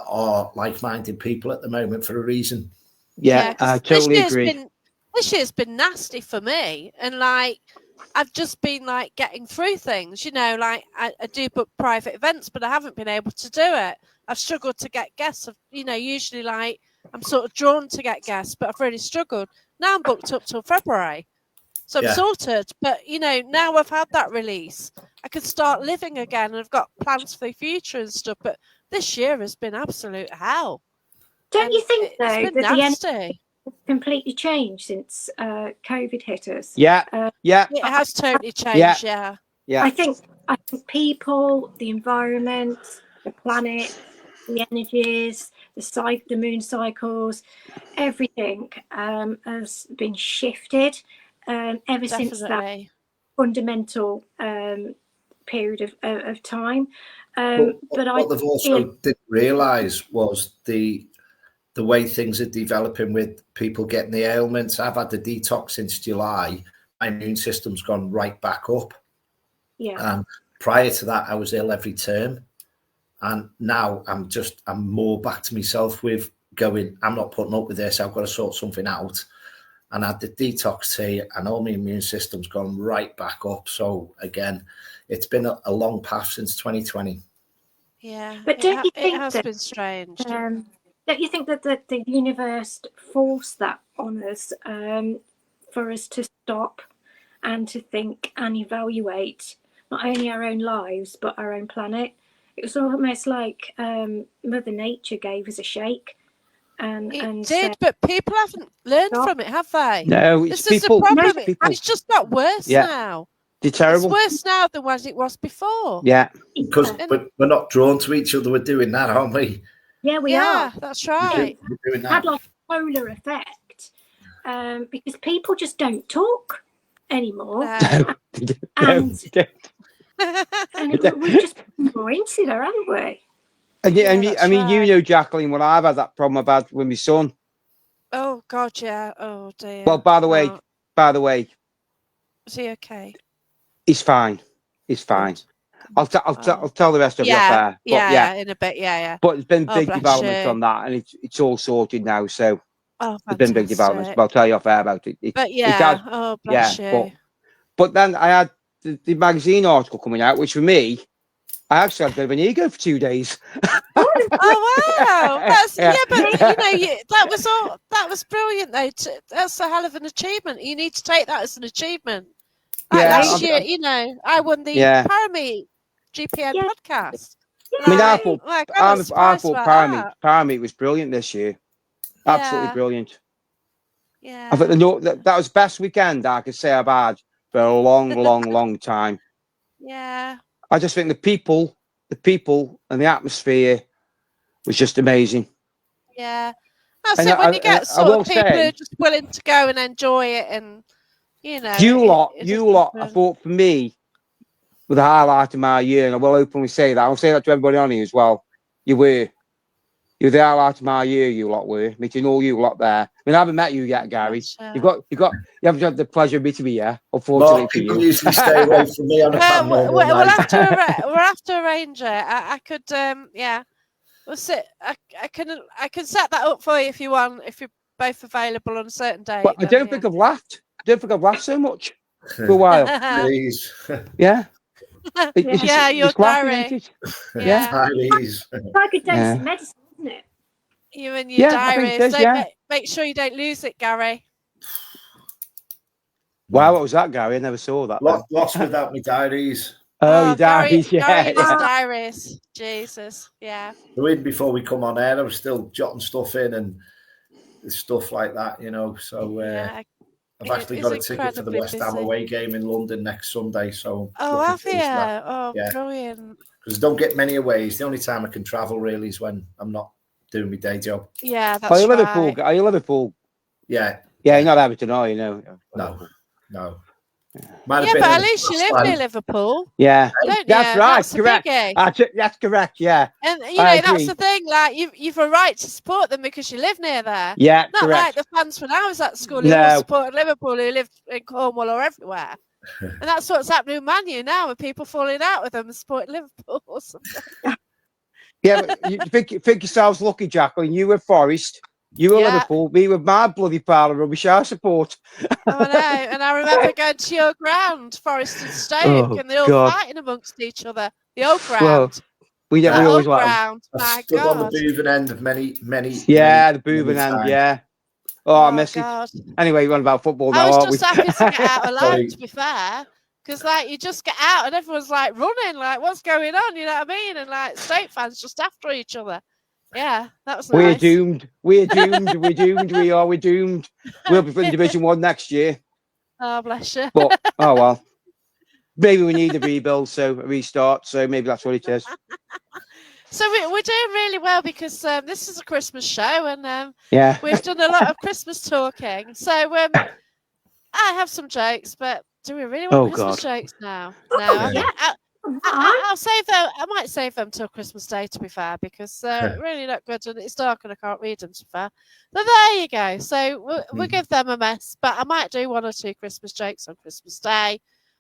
our like-minded people at the moment for a reason. Yeah, I totally agree. This year's been nasty for me, and like I've just been like getting through things, you know, like I do book private events, but I haven't been able to do it. I've struggled to get guests. You know, usually like I'm sort of drawn to get guests, but I've really struggled. Now I'm booked up till February, so I'm sorted. But you know, now I've had that release, I can start living again, and I've got plans for the future and stuff. But this year has been absolute hell. Don't you think though that the energy has completely changed since COVID hit us? Yeah, it has totally changed. Yeah. I think people, the environment, the planet, the energies, the moon cycles, everything has been shifted ever since that fundamental period of time. But what they've also didn't realise was the way things are developing with people getting the ailments. I've had the detox since July. My immune system's gone right back up. Yeah. Prior to that, I was ill every term. And now I'm more back to myself with going, I'm not putting up with this. I've got to sort something out. And I had the detox tea, and all my immune system's gone right back up. So again, it's been a long path since 2020. Yeah. But don't you think it has been strange? Don't you think that the universe forced that on us for us to stop and to think and evaluate not only our own lives but our own planet? It was almost like Mother Nature gave us a shake. And did, but people haven't learned from it, have they? No, this is the problem. It's just got worse now. They're terrible. It's worse now than what it was before. Yeah. Because we're not drawn to each other. We're doing that, aren't we? Yeah, we are. That's right. We're doing that. It had like a polar effect because people just don't talk anymore. No. And we've just been more insular, haven't we? I mean, you know, Jacqueline, when I've had that problem I've had with my son. Oh God, yeah. Oh dear. Well, by the way, is he okay? He's fine. He's fine. I'll tell the rest of you off there. In a bit, yeah. But there's been big developments on that, and it's all sorted now. So there's been big developments. But I'll tell you off air about it. Bless you. But then I had the magazine article coming out, which for me, I actually had a bit of an ego for 2 days. Oh wow! But you know, that was brilliant though. That's a hell of an achievement. You need to take that as an achievement. Last year, you know, I won the Parameet GPN podcast. I mean, I thought Parameet was brilliant this year. Absolutely brilliant. Yeah. I think that was the best weekend I could say I've had for a long time. Yeah. I just think the people and the atmosphere was just amazing. Yeah. That's it. When you get sort of people who are just willing to go and enjoy it, and you know, you lot, I thought for me, were the highlight of my year, and I will openly say that. I'll say that to everybody on here as well. You're the highlight of my year. You lot were meeting all you lot there. I mean, I haven't met you yet, Gary. You haven't had the pleasure of meeting me yet. Unfortunately, people usually stay away from me on a Paranormal we'll have to arrange it. I could, We'll sit. I can set that up for you if you want. If you're both available on a certain day. But I don't think I've laughed. So much for a while. Please. Yeah. You're Gary. Please. It's like a dose of medicine, isn't it? You and your Yeah, I think diaries. it is, Make sure you don't lose it, Gary. Wow, what was that, Gary? I never saw that. Lost without me diaries. Oh, your diaries, Gary and his yeah. diaries. Jesus, yeah. So even before we come on air, I was still jotting stuff in and stuff like that, you know. So Yeah. I've actually got a ticket for the West Ham away game in London next Sunday. So have you? that. Oh, yeah. Brilliant. Because I don't get many aways. The only time I can travel really is when I'm not doing my day job. Yeah, that's Are you right. Liverpool? Are you Liverpool? Yeah. Yeah, you're not Everton, are you? No. No. Yeah, but at least you live near Liverpool. Yeah, don't that's you? right. That's correct. That's correct. Yeah, and you know that's the thing. Like you've a right to support them because you live near there. Yeah, not correct. like the fans when I was at school who all supported Liverpool, who lived in Cornwall or everywhere. And that's what's happening with Man U now, with people falling out with them and supporting Liverpool or something. Yeah, but you think yourselves lucky, Jacqueline. You were Forest. You were Liverpool. Me with my bloody pile of rubbish I support. I know. And I remember going to your ground, Forest and Stoke, and they're all fighting amongst each other. The old ground. We always like ground. I stood on the Boven end of many. Yeah, the Boven end. Yeah. Oh, I miss it. Anyway, we're on about football now, I aren't we? was just happy to get out alive, to be fair. Because, like, you just get out and everyone's, like, running. Like, what's going on? You know what I mean? And, like, Stoke fans just after each other. Yeah, that was nice. We're doomed. We're doomed. We're doomed. We're doomed. We'll be in Division 1 next year. Oh, bless you. But, oh, well. Maybe we need a rebuild, so a restart. So maybe that's what it is. So we're doing really well because this is a Christmas show and we've done a lot of Christmas talking. So I have some jokes, but do we really want Christmas jokes now? No, I'll save them. I might save them till Christmas Day, to be fair, because they're really not good and it's dark and I can't read them, to be fair. So there you go. So we'll give them a mess, but I might do 1 or 2 Christmas jokes on Christmas Day.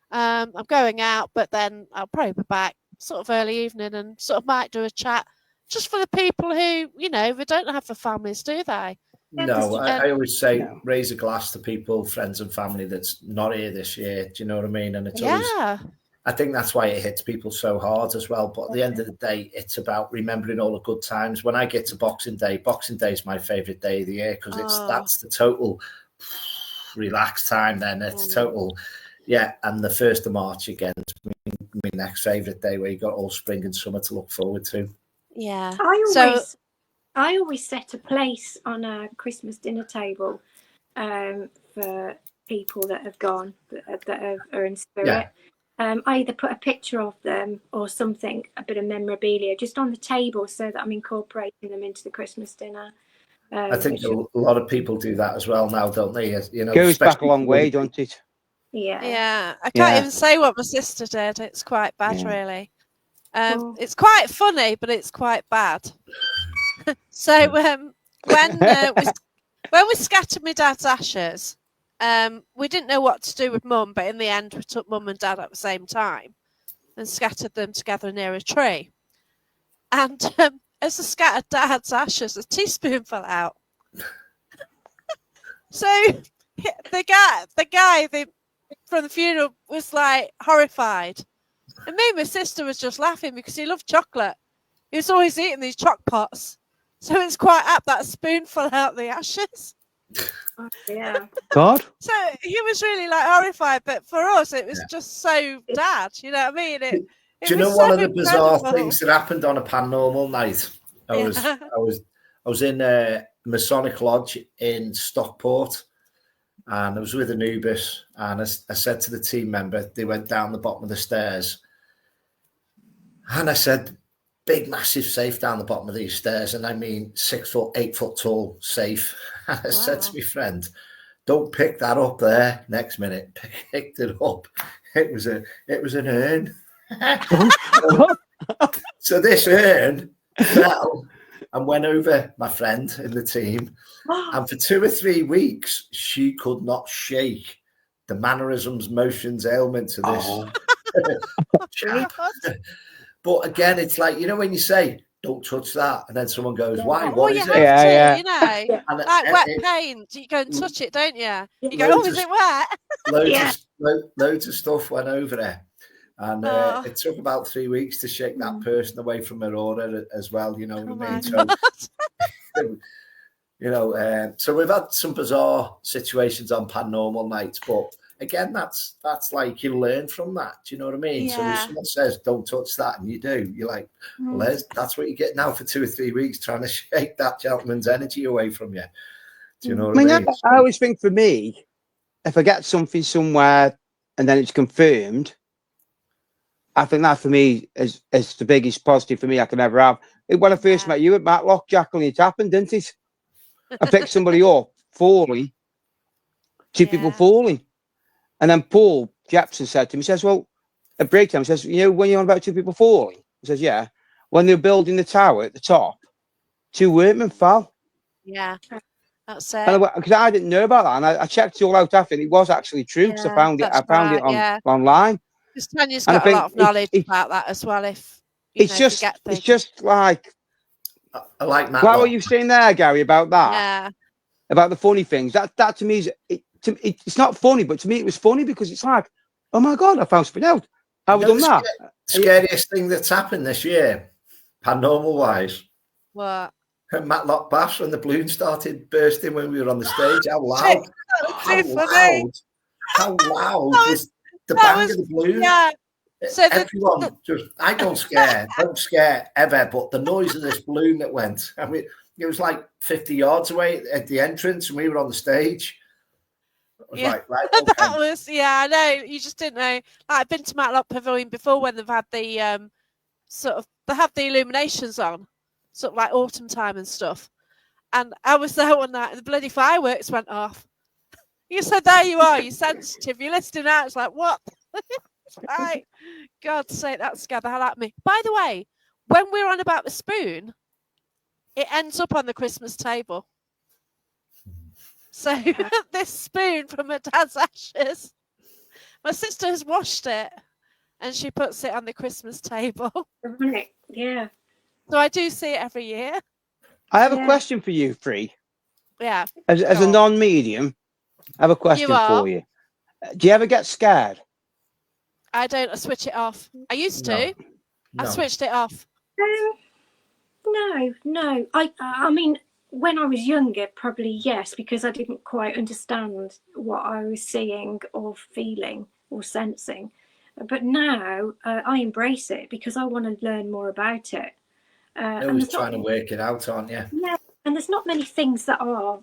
I'm going out, but then I'll probably be back sort of early evening and sort of might do a chat just for the people who, you know, they don't have the families, do they? No, I always say raise a glass to people, friends and family that's not here this year. Do you know what I mean? And it's always, I think that's why it hits people so hard as well. But at the end of the day, it's about remembering all the good times. When I get to Boxing Day is my favourite day of the year because that's the total relaxed time then. It's total... Yeah, and the 1st of March again is my next favourite day where you got all spring and summer to look forward to. Yeah. I always set a place on a Christmas dinner table for people that have gone, that are in spirit. Yeah. I either put a picture of them or something, a bit of memorabilia, just on the table so that I'm incorporating them into the Christmas dinner. I think a lot of people do that as well now, don't they? You know, goes back a long way, don't it? Yeah. I can't even say what my sister did. It's quite bad, really. It's quite funny, but it's quite bad. So when we scattered my dad's ashes, we didn't know what to do with Mum, but in the end, we took Mum and Dad at the same time and scattered them together near a tree. And as I scattered Dad's ashes, a teaspoon fell out. So the guy from the funeral was like horrified, and me and my sister was just laughing because he loved chocolate. He was always eating these choc pots, so it's quite apt that a spoon fell out the ashes. Oh, yeah. God. So he was really like horrified, but for us it was just so Dad. You know what I mean? Do you know one of the bizarre things that happened on a paranormal night? I was in a Masonic Lodge in Stockport. And I was with Anubis, and I said to the team member, they went down the bottom of the stairs. And I said, big, massive safe down the bottom of these stairs. And I mean, 6 foot, 8 foot tall safe. And I said to my friend, don't pick that up there. Next minute, picked it up. It was an urn. So this urn fell and went over my friend in the team. And for 2 or 3 weeks, she could not shake the mannerisms, motions, ailments of this chap. But again, it's like, you know, when you say, don't touch that, and then someone goes, why? What is it? Yeah. You know, like wet paint. You go and touch it, don't you? You go, oh, is it wet? Loads of stuff went over there. And it took about 3 weeks to shake that person away from her aura as well, you know what I mean? So So we've had some bizarre situations on paranormal nights, but again, that's like you learn from that. Do you know what I mean? So if someone says don't touch that and you do, you're like, well, that's what you get now for 2 or 3 weeks trying to shake that gentleman's energy away from you. Do you know what I mean? I always think for me, if I get something somewhere and then it's confirmed, I think that for me is the biggest positive for me I can ever have. When I first met you at Matlock, Jacqueline, it happened, didn't it? I picked somebody up falling, two people falling. And then Paul Jepson said to me, he says, well, at break time, he says, when you're on about two people falling? He says, yeah. When they were building the tower at the top, 2 workmen fell. Yeah, that's it. Because I didn't know about that. And I checked it all out after, and it was actually true, because I found it online. Because Tanya's got a lot of knowledge about that as well. It's just like... I like Matt. What were you saying there, Gary, about that? Yeah. About the funny things. That to me is... It's not funny, but to me it was funny because it's like, oh my God, I found something out. I've done that. Scariest thing that's happened this year, paranormal wise. What? Matlock Bash when the balloon started bursting when we were on the stage. How loud? How loud was the bang of the balloon? Yeah. So everyone I don't scare ever, but the noise of this balloon that went, I mean, it was like 50 yards away at the entrance, and we were on the stage. Right, okay. That was, I know. You just didn't know. I've been to Matlock Pavilion before when they've had the they have the illuminations on, sort of like autumn time and stuff. And I was there one night, and the bloody fireworks went off. You said, there you are, you're sensitive, you're listening out. It's like, what? Right. God's sake, that scared the hell out of me. By the way, when we're on about the spoon, it ends up on the Christmas table. So this spoon from her dad's ashes, my sister has washed it and she puts it on the Christmas table. Right. Yeah. So I do see it every year. I have a question for you, Free. Yeah. As a non-medium, I have a question for you. Do you ever get scared? I don't. I switch it off. I used to. I switched it off. No. I mean, when I was younger, probably yes, because I didn't quite understand what I was seeing or feeling or sensing. But now I embrace it because I want to learn more about it. You're always trying to work it out, aren't you? Yeah, and there's not many things that are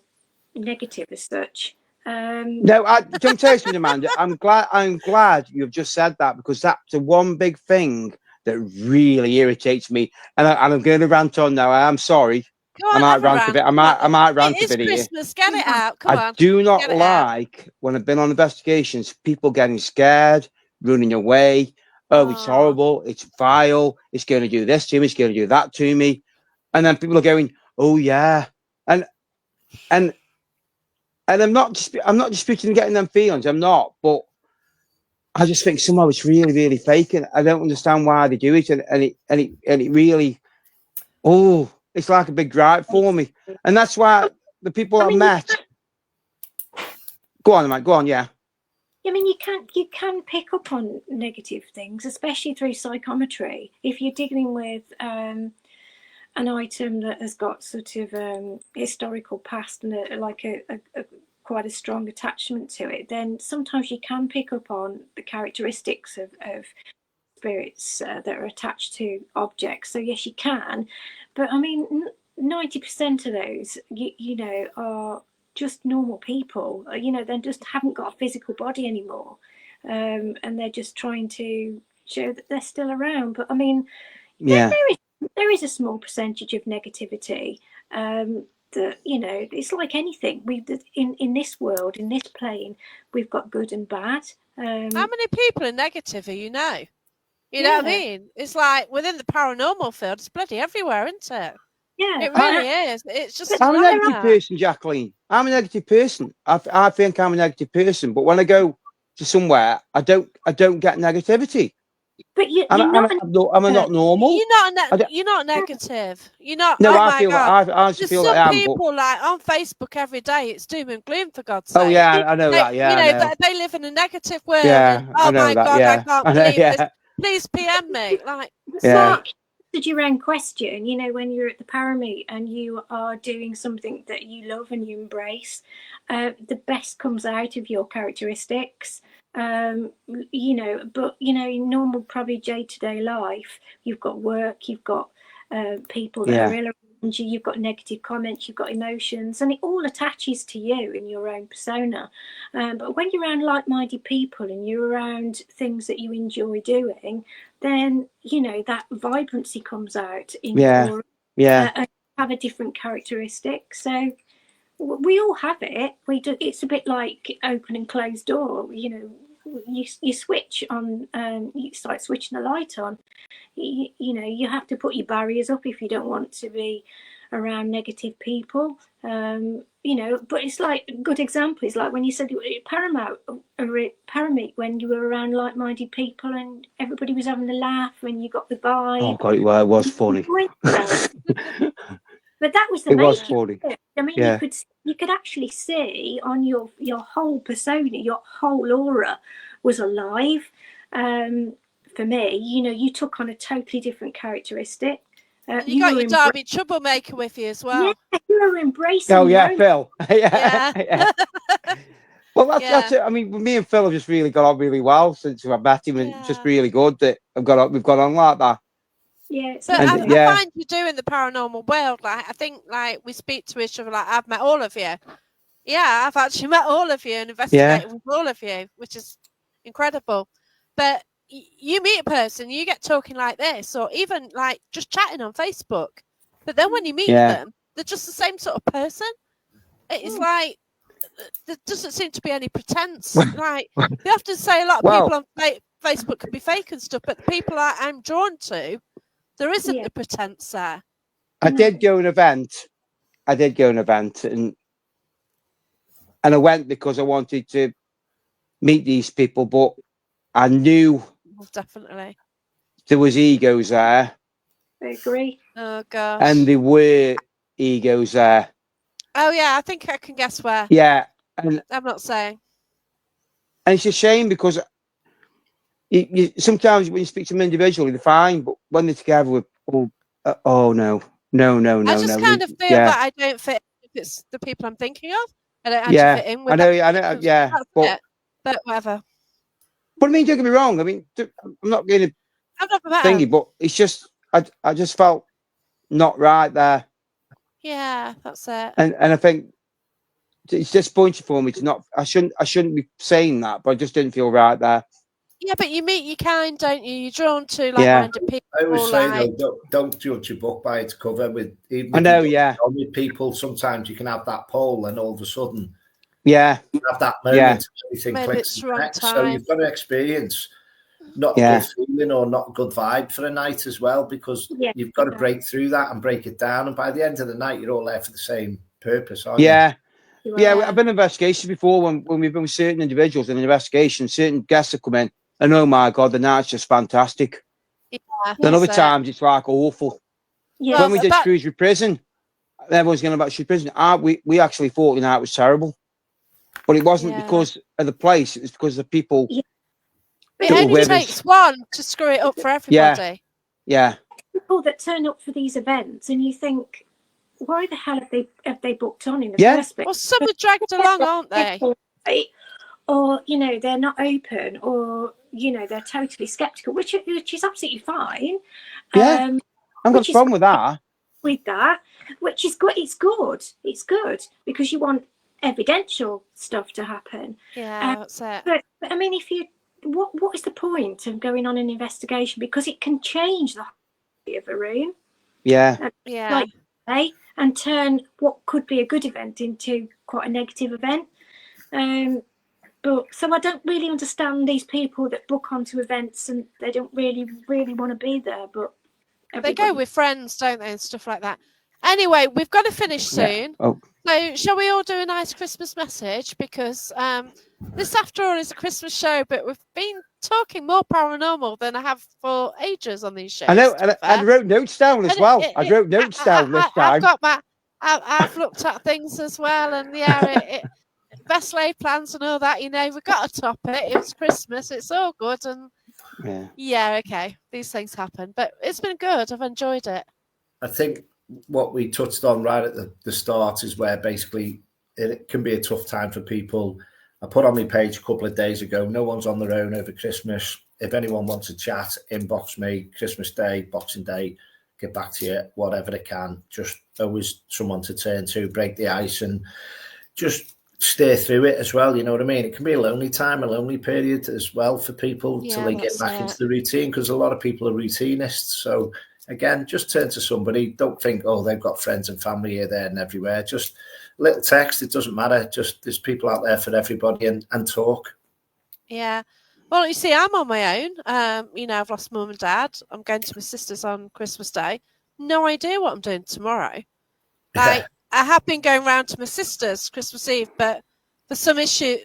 negative as such. No, don't tell me, Amanda. I'm glad you've just said that, because that's the one big thing that really irritates me. And I'm going to rant on now. I'm sorry. On, I might rant a bit. I might rant a bit here. It's Christmas. Get it out. Come on. I do not like when I've been on investigations, people getting scared, running away. Oh, it's horrible. It's vile. It's going to do this to me. It's going to do that to me. And then people are going, oh yeah. And I'm not disputing getting them feelings. I'm not, but I just think somehow it's really, really fake, and I don't understand why they do it. And it really, it's like a big drive for me, and that's why the people I met. Go on, Mike. Go on. Yeah. I mean, you can pick up on negative things, especially through psychometry. If you're dealing with an item that has got sort of historical past and quite a strong attachment to it, then sometimes you can pick up on the characteristics of spirits that are attached to objects. So yes, you can, but I mean, 90% of those, you know, are just normal people. You know, they just haven't got a physical body anymore, and they're just trying to show that they're still around. But I mean, there is a small percentage of negativity. That, you know, it's like anything. In this world, in this plane, we've got good and bad. How many people are negative? You know what I mean? It's like within the paranormal field, it's bloody everywhere, isn't it? Yeah, it really is. It's just. I'm a negative person, Jacqueline. I'm a negative person. I think I'm a negative person, but when I go to somewhere, I don't get negativity. But I'm not normal. You're not negative. You're not. No, oh I my feel. God. I feel like I am. People like on Facebook every day. It's doom and gloom, for God's sake. Oh yeah, I know that. Yeah, you know they live in a negative world. Yeah, and, oh I know my that, God, yeah. I can't believe this. Please PM me. Like, Mark, answered your own question. You know, when you're at the Parameet and you are doing something that you love and you embrace, the best comes out of your characteristics. You know, but you know, in normal, probably day-to-day life, you've got work, you've got people that are ill around you, you've got negative comments, you've got emotions, and it all attaches to you in your own persona. But when you're around like-minded people and you're around things that you enjoy doing, then you know that vibrancy comes out in your and have a different characteristic. So we all have it. We do. It's a bit like open and closed door. You know, you switch on. You start switching the light on. You know, you have to put your barriers up if you don't want to be around negative people. You know, but it's like a good example is like when you said Parameet, when you were around like-minded people and everybody was having a laugh and you got the vibe. Oh God, well, it was funny. But that was the it was funny. I mean, you could actually see on your whole persona, your whole aura was alive. For me, you know, you took on a totally different characteristic. You got your Derby troublemaker with you as well. Yeah, you were embracing. Oh yeah, Phil. yeah. Well, that's it. I mean, me and Phil have just really got on really well since I met him, and it's just really good that we've got on like that. Yeah, but I find you do in the paranormal world. Like, I think, like, we speak to each other. Like, I've met all of you. Yeah, I've actually met all of you and investigated with all of you, which is incredible. But you meet a person, you get talking like this, or even like just chatting on Facebook. But then when you meet them, they're just the same sort of person. It's like there doesn't seem to be any pretense. Like, they often say a lot of people on Facebook can be fake and stuff, but the people I'm drawn to, there isn't the pretense there. I did go to an event, and I went because I wanted to meet these people, but I knew definitely there was egos there. I agree. Oh gosh. And there were egos there. Oh yeah, I think I can guess where. Yeah, and I'm not saying. And it's a shame because you sometimes when you speak to them individually, they're fine, but when they're together, with no. I just kind of feel that I don't fit if it's the people I'm thinking of. I don't actually fit in with I know, yeah. But whatever. But I mean, don't get me wrong. I mean, I'm not getting a thingy, but it's just I just felt not right there. Yeah, that's it. And I think it's disappointing for me to not. I shouldn't be saying that, but I just didn't feel right there. Yeah, but you meet your kind, don't you? You're drawn to like-minded people. I always say though, don't judge a book by its cover. With people, sometimes you can have that poll, and all of a sudden, you have that moment, everything clicks. So you've got to experience not a good feeling or not a good vibe for a night as well, because you've got to break through that and break it down. And by the end of the night, you're all there for the same purpose, aren't you? Yeah, I've been in investigations before when we've been with certain individuals in an investigation, certain guests have come in, and oh my God, the night's just fantastic. Yeah, then other times it's like awful. Yeah. When we did Shrewsbury Prison, everyone's going about Shrewsbury Prison. We actually thought the night was terrible, but it wasn't because of the place; it was because of the people. Yeah. It only takes one to screw it up for everybody. Yeah. People that turn up for these events, and you think, why the hell have they booked on in the first place? Well, some are dragged along, aren't they? Or they're not open, or they're totally skeptical, which is absolutely fine. Yeah, I've got a problem with that. Which is good. It's good because you want evidential stuff to happen. Yeah, that's it. But I mean, if you what is the point of going on an investigation, because it can change the whole of a room. And turn what could be a good event into quite a negative event. But so I don't really understand these people that book onto events and they don't really want to be there. But they go with friends, don't they, and stuff like that. Anyway, we've got to finish soon. So shall we all do a nice Christmas message? Because this, after all, is a Christmas show, but we've been talking more paranormal than I have for ages on these shows. I know, and I wrote notes down as well. I wrote notes down this time. I've looked at things as well, and best laid plans and all that. We've got to top it. It's Christmas. It's all good, and Yeah, okay. These things happen, but it's been good. I've enjoyed it. I think what we touched on right at the start is where basically it can be a tough time for people. I put on my page a couple of days ago, no one's on their own over Christmas. If anyone wants to chat, inbox me, Christmas Day, Boxing Day, get back to you, whatever they can. Just always someone to turn to, break the ice, and just steer through it as well. You know what I mean? It can be a lonely time, a lonely period as well for people till they get back into the routine, because a lot of people are routinists. So again, just turn to somebody. Don't think, oh, they've got friends and family here, there and everywhere. Just a little text. It doesn't matter. Just there's people out there for everybody, and talk. Yeah. Well, you see, I'm on my own. I've lost mum and dad. I'm going to my sister's on Christmas Day. No idea what I'm doing tomorrow. I have been going round to my sister's Christmas Eve, but for some issue,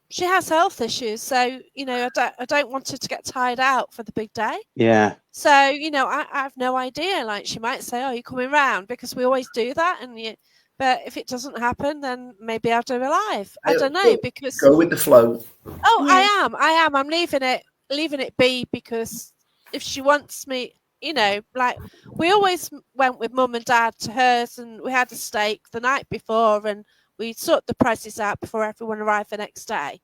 she has health issues. So, I don't want her to get tired out for the big day. Yeah. So, I have no idea. Like, she might say, oh, you're coming round, because we always do that. But if it doesn't happen, then maybe I'll do it live. I don't know, because go with the flow. Oh, yeah. I am. I'm leaving it be, because if she wants me, like, we always went with mum and dad to hers, and we had a steak the night before, and we sorted the prices out before everyone arrived the next day.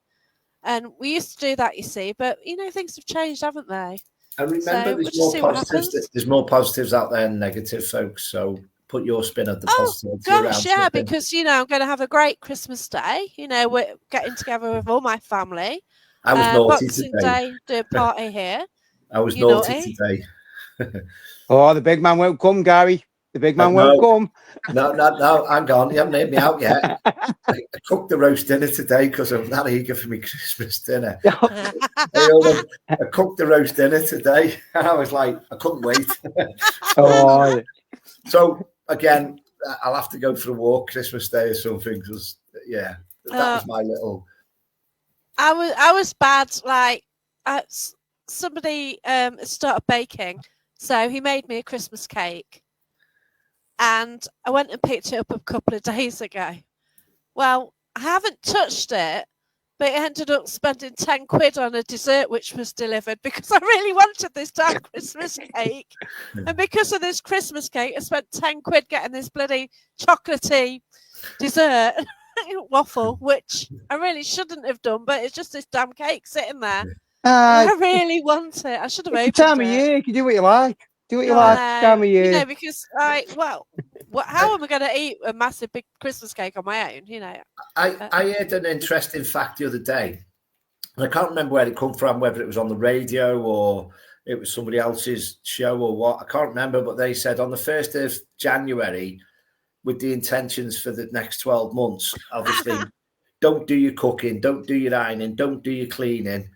And we used to do that, you see, but things have changed, haven't they? And remember, there's more positives out there than negatives, folks. So put your spin at the positivity. Oh gosh, yeah, because I'm going to have a great Christmas Day. We're getting together with all my family. I was naughty Boxing today. Day, do a party here. I was naughty today. Oh, the big man won't come, Gary. The big man won't come. No, hang on. You haven't made me out yet. I cooked the roast dinner today because I'm that eager for my Christmas dinner. I cooked the roast dinner today, and I was like, I couldn't wait. So again, I'll have to go for a walk Christmas Day or something, because that was my little. I was bad. Like, somebody started baking, so he made me a Christmas cake. And I went and picked it up a couple of days ago. Well, I haven't touched it, but it ended up spending 10 quid on a dessert which was delivered, because I really wanted this damn Christmas cake. And because of this Christmas cake, I spent 10 quid getting this bloody chocolatey dessert waffle, which I really shouldn't have done, but it's just this damn cake sitting there. I really want it. I should have opened it. Time of year, you can do what you like. Do what you like. Time of year. Because how am I going to eat a massive big Christmas cake on my own? I heard an interesting fact the other day, and I can't remember where it come from, whether it was on the radio or it was somebody else's show or what. I can't remember, but they said on the 1st of January, with the intentions for the next 12 months, obviously, don't do your cooking, don't do your ironing, don't do your cleaning,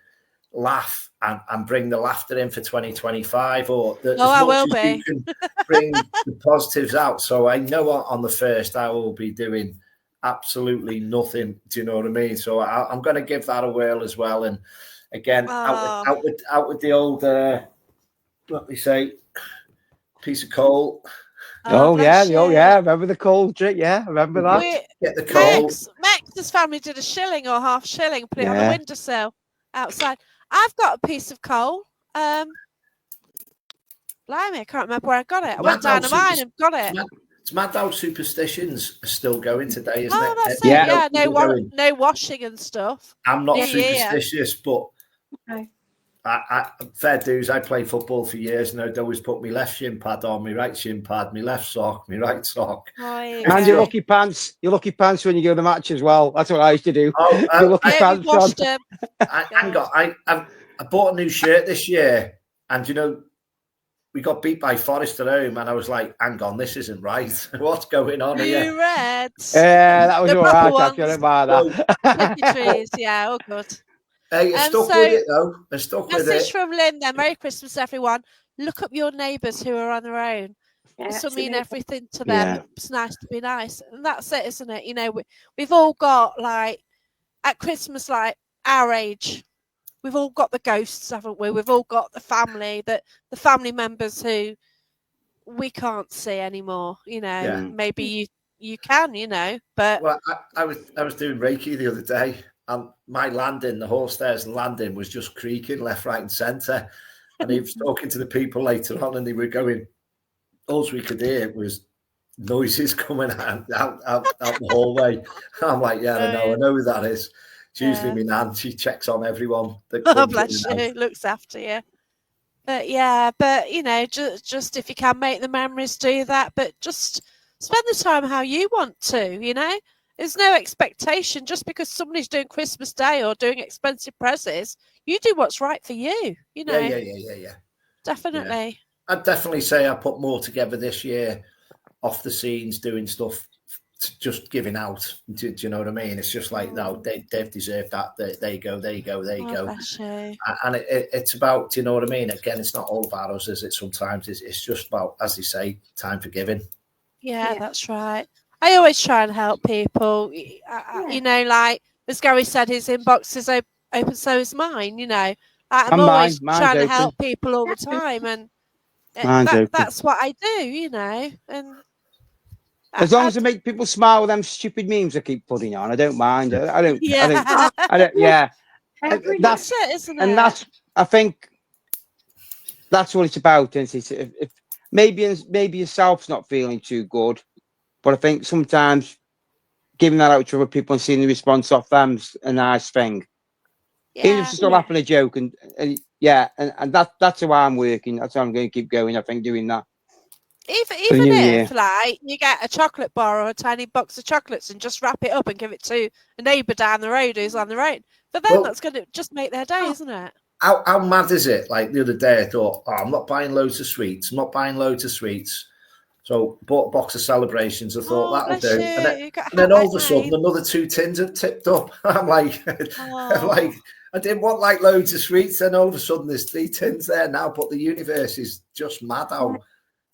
laugh and bring the laughter in for 2025, or I will be. You can bring the positives out. So I know on the 1st I will be doing absolutely nothing. Do you know what I mean? So I'm going to give that a whirl as well. And again, out with the old, let me say, piece of coal. Remember the coal trick? Yeah, remember that. Get the coal. Max's family did a shilling or half shilling, put it on the windowsill outside. I've got a piece of coal. Blimey, I can't remember where I got it. I went down to mine and got it. It's mad how superstitions are still going today, isn't it? That's it. Yeah, no washing and stuff. I'm not superstitious, but fair dues. I played football for years, and I'd always put my left shin pad on, my right shin pad, my left sock, my right sock. And your lucky pants when you go to the match as well. That's what I used to do. Your lucky pants on. I bought a new shirt this year, and we got beat by Forest at home, and I was like, hang on, this isn't right. What's going on here? You Reds. Yeah, that was all right. I don't mind that. Trees, yeah, all good. Hey, I stuck with it though. I stuck with it. Message from Lynn then. Merry Christmas, everyone. Look up your neighbours who are on their own. This will mean everything to them. It's nice to be nice. And that's it, isn't it? We've all got, like, at Christmas, like, our age, we've all got the ghosts, haven't we? We've all got the family, the family members who we can't see anymore. Maybe you can, but. Well, I was doing Reiki the other day. and my landing, the horse stairs landing, was just creaking left, right, and centre. And he was talking to the people later on, and they were going, all we could hear was noises coming out the hallway. I'm like, yeah, I know who that is. It's usually my nan. She checks on everyone that comes Oh, bless you, looks after you. But yeah, but you know, just if you can make the memories, do that. But just spend the time how you want to. You know, there's no expectation. Just because somebody's doing Christmas Day or doing expensive presents, you do what's right for you. You know. Yeah. Definitely. Yeah. I'd definitely say I put more together this year, off the scenes, doing stuff, just giving out. Do you know what I mean? It's just like, no, they've deserved that. There you go. Bless you. And it's about, do you know what I mean? Again, it's not all about us, is it? Sometimes it's just about, as they say, time for giving. Yeah, that's right. I always try and help people. You know, like as Gary said, his inbox is open, so is mine. You know, I'm always trying to help people all the time, and that's what I do. You know, and as long as I make people smile with them stupid memes I keep putting on, I don't mind. I don't. Yeah. Yeah. That's it, isn't it? And I think that's what it's about. Isn't it? If maybe yourself's not feeling too good, but I think sometimes giving that out to other people and seeing the response off them's a nice thing. Yeah. Even if it's still laughing a joke, and that's how I'm working. That's how I'm going to keep going. I think doing that. Even if like you get a chocolate bar or a tiny box of chocolates and just wrap it up and give it to a neighbour down the road who's on the road, for them that's going to just make their day, isn't it? How mad is it? Like the other day, I thought, I'm not buying loads of sweets. So bought a box of Celebrations. I thought that'll do. And then all of a sudden, another 2 tins have tipped up. I'm like, I didn't want like loads of sweets. Then all of a sudden, there's 3 tins there now. But the universe is just mad how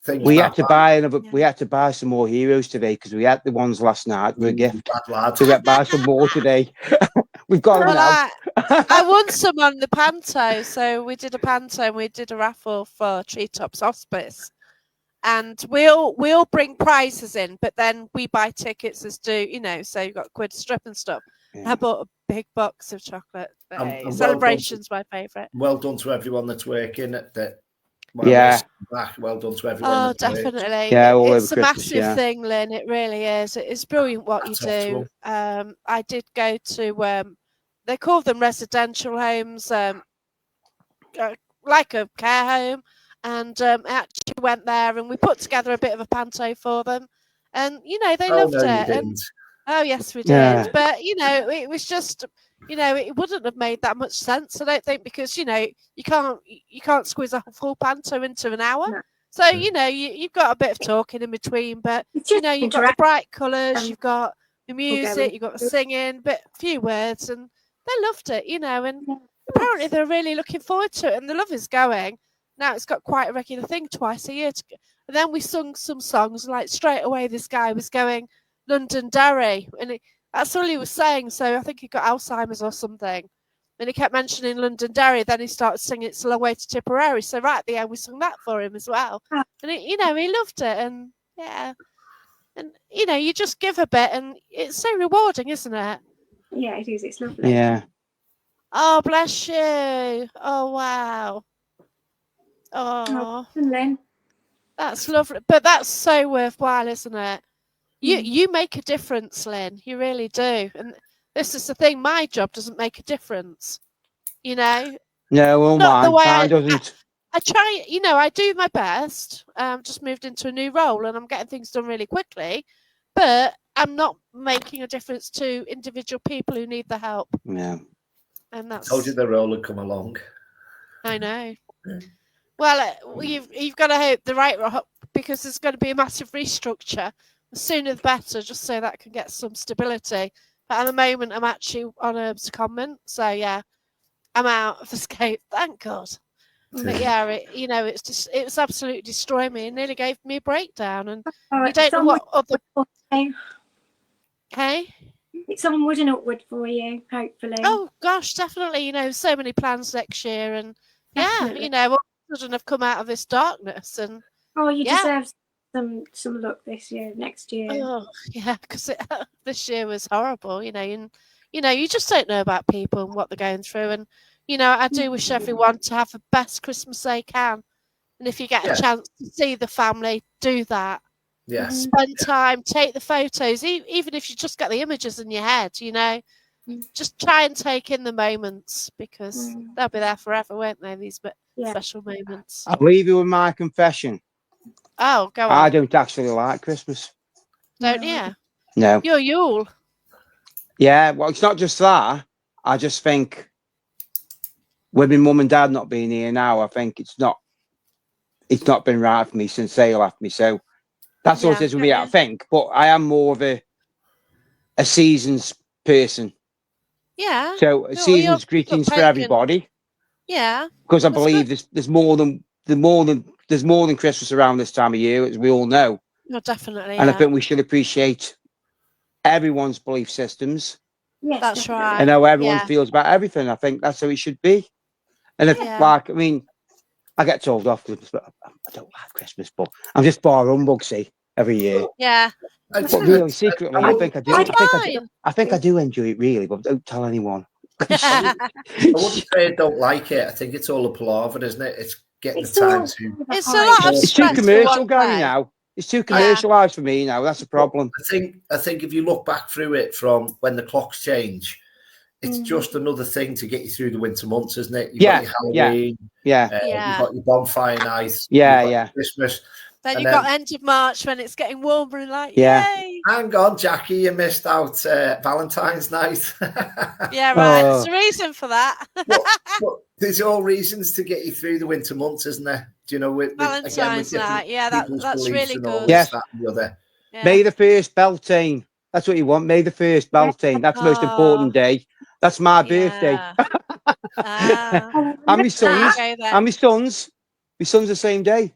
things. We had to buy another. We had to buy some more heroes today because we had the ones last night for a gift. So we had to buy some more today. We've got them now. I won some on the panto. So we did a panto and we did a raffle for Treetops Hospice. And we'll bring prizes in, but then we buy tickets as do, you know, so you've got a quid strip and stuff. Yeah. I bought a big box of chocolate. Celebrations my favourite. Well done to everyone that's working at that. Well done to everyone. Oh, definitely. Yeah, it's a massive thing, Lynn. It really is. It's brilliant what you do. I did go to they call them residential homes, like a care home. And actually went there and we put together a bit of a panto for them. And, you know, they loved it. And, yes, we did. Yeah. But, you know, it was just, you know, it wouldn't have made that much sense, I don't think, because, you know, you can't squeeze a full panto into an hour. No. So, you know, you've got a bit of talking in between, but, you know, you've got the bright colours, you've got the music, you've got the singing, but a few words. And they loved it, you know, and apparently they're really looking forward to it. And the love is going. Now it's got quite a regular thing twice a year. And then we sung some songs, like straight away this guy was going Londonderry. And that's all he was saying. So I think he got Alzheimer's or something. And he kept mentioning Londonderry. Then he started singing It's a Long Way to Tipperary. So right at the end, we sung that for him as well. And, you know, he loved it. And, yeah. And, you know, you just give a bit. And it's so rewarding, isn't it? Yeah, it is. It's lovely. Yeah. Oh, bless you. Oh, wow. Oh, Lynn. That's lovely, but that's so worthwhile, isn't it? You make a difference, Lynn. You really do, and this is the thing. My job doesn't make a difference, you know. No, well, mine doesn't. I try, you know. I do my best. Just moved into a new role, and I'm getting things done really quickly, but I'm not making a difference to individual people who need the help. Yeah, and that's. Told you the role would come along. I know. Yeah. Well, you've got to hope the right, because there's going to be a massive restructure. The sooner the better, just so that I can get some stability. But at the moment, I'm actually on a secondment, so yeah, I'm out of the scape. Thank God. But yeah, you know, it was absolutely destroying me. It nearly gave me a breakdown, and you don't know what other. Hey. It's on wood and upward for you, hopefully. Oh gosh, definitely. You know, so many plans next year, and definitely. You know. Have come out of this darkness, and you deserve some luck this year, next year. Oh yeah, because this year was horrible, you know, and you just don't know about people and what they're going through. And, I do wish everyone to have the best Christmas they can. And if you get a chance to see the family, do that. Yeah. Spend time, take the photos, even if you just get the images in your head, just try and take in the moments, because they'll be there forever, won't they? These special moments. I'll leave you with my confession. Oh, go on. I don't actually like Christmas. Don't you? No. You're Yule. Yeah, well, it's not just that. I just think with my mum and dad not being here now, I think it's not been right for me since they left me. So that's all it is with me, I think. But I am more of a seasons person. Yeah. So seasons greetings for everybody. Yeah. Because I believe there's more than Christmas around this time of year, as we all know. No, definitely. And I think we should appreciate everyone's belief systems. Yes, that's right. And how everyone feels about everything. I think that's how it should be. And if, I get told off, but I don't like Christmas, but I'm just bar humbug, see, every year. Yeah. But really, secretly, I think I do. I think I do enjoy it, really, but don't tell anyone. I wouldn't say I don't like it. I think it's all a palaver, isn't it? It's getting the time to. It's a lot of It's too commercial, Gary. Now it's too commercialised for me. Now that's a problem. I think if you look back through it from when the clocks change, it's just another thing to get you through the winter months, isn't it? You've got your Halloween, you've got your bonfire night, Christmas. Then you've got end of March when it's getting warmer and yay! Hang on, Jackie, you missed out Valentine's night. Yeah, right. There's a reason for that. but there's all reasons to get you through the winter months, isn't there? Do you know, with Valentine's night? Yeah, that's really good. Yes. May the 1st, Beltane. That's what you want. May the 1st, Beltane. That's the most important day. That's my birthday. And my sons. And my sons. My sons the same day.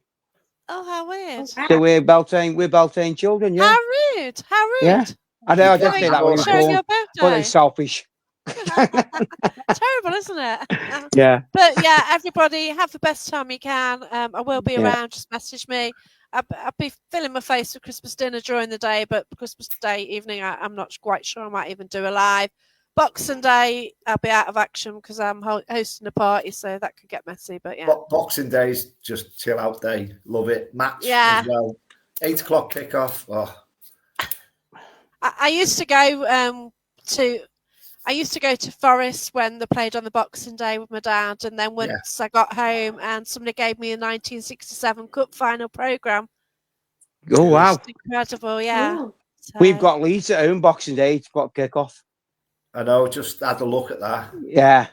Oh, how weird. So we're Beltane children, yeah. How rude. How rude. Yeah. I know, I just say that when you're born. But it's selfish. Terrible, isn't it? Yeah. But yeah, everybody have the best time you can. I will be around. Just message me. I'll be filling my face with Christmas dinner during the day, but Christmas Day evening, I'm not quite sure. I might even do a live. Boxing Day, I'll be out of action because I'm hosting a party, so that could get messy. But yeah, Boxing Day's just chill out day. Love it. Match as well. 8 o'clock kickoff. Oh. I used to go to Forest when they played on the Boxing Day with my dad, and then once I got home, and somebody gave me a 1967 Cup final programme. Oh wow! Incredible, yeah. So, we've got Leeds at home Boxing Day. It's got kick-off. I know, just had a look at that. Yeah.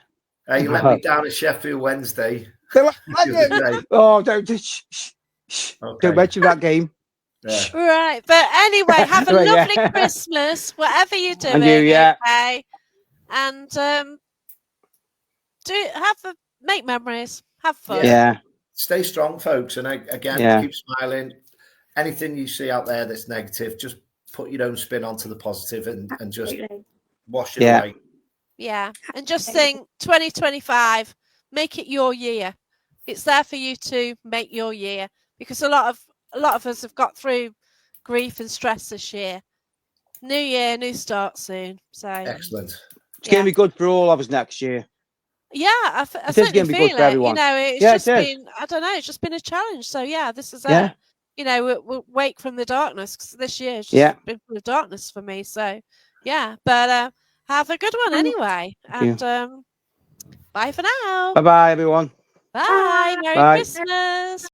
You let me down at Sheffield Wednesday. Oh, don't don't mention that game. Yeah. Right, but anyway, have a lovely Christmas, whatever you're doing. And you, okay? And make memories, have fun. Yeah. Stay strong, folks, and again, keep smiling. Anything you see out there that's negative, just put your own spin onto the positive and just wash it away. Yeah, and just think 2025, make it your year. It's there for you to make your year, because a lot of us have got through grief and stress this year. New year, new start soon. So excellent. It's going to be good for all of us next year. Yeah, I certainly feel it. You know, it's just been, I don't know, it's just been a challenge. So yeah, this is it. You know, we'll wake from the darkness, because this year has just been full of darkness for me. So yeah, but have a good one anyway. And bye for now. Bye-bye, everyone. Bye. Merry Christmas.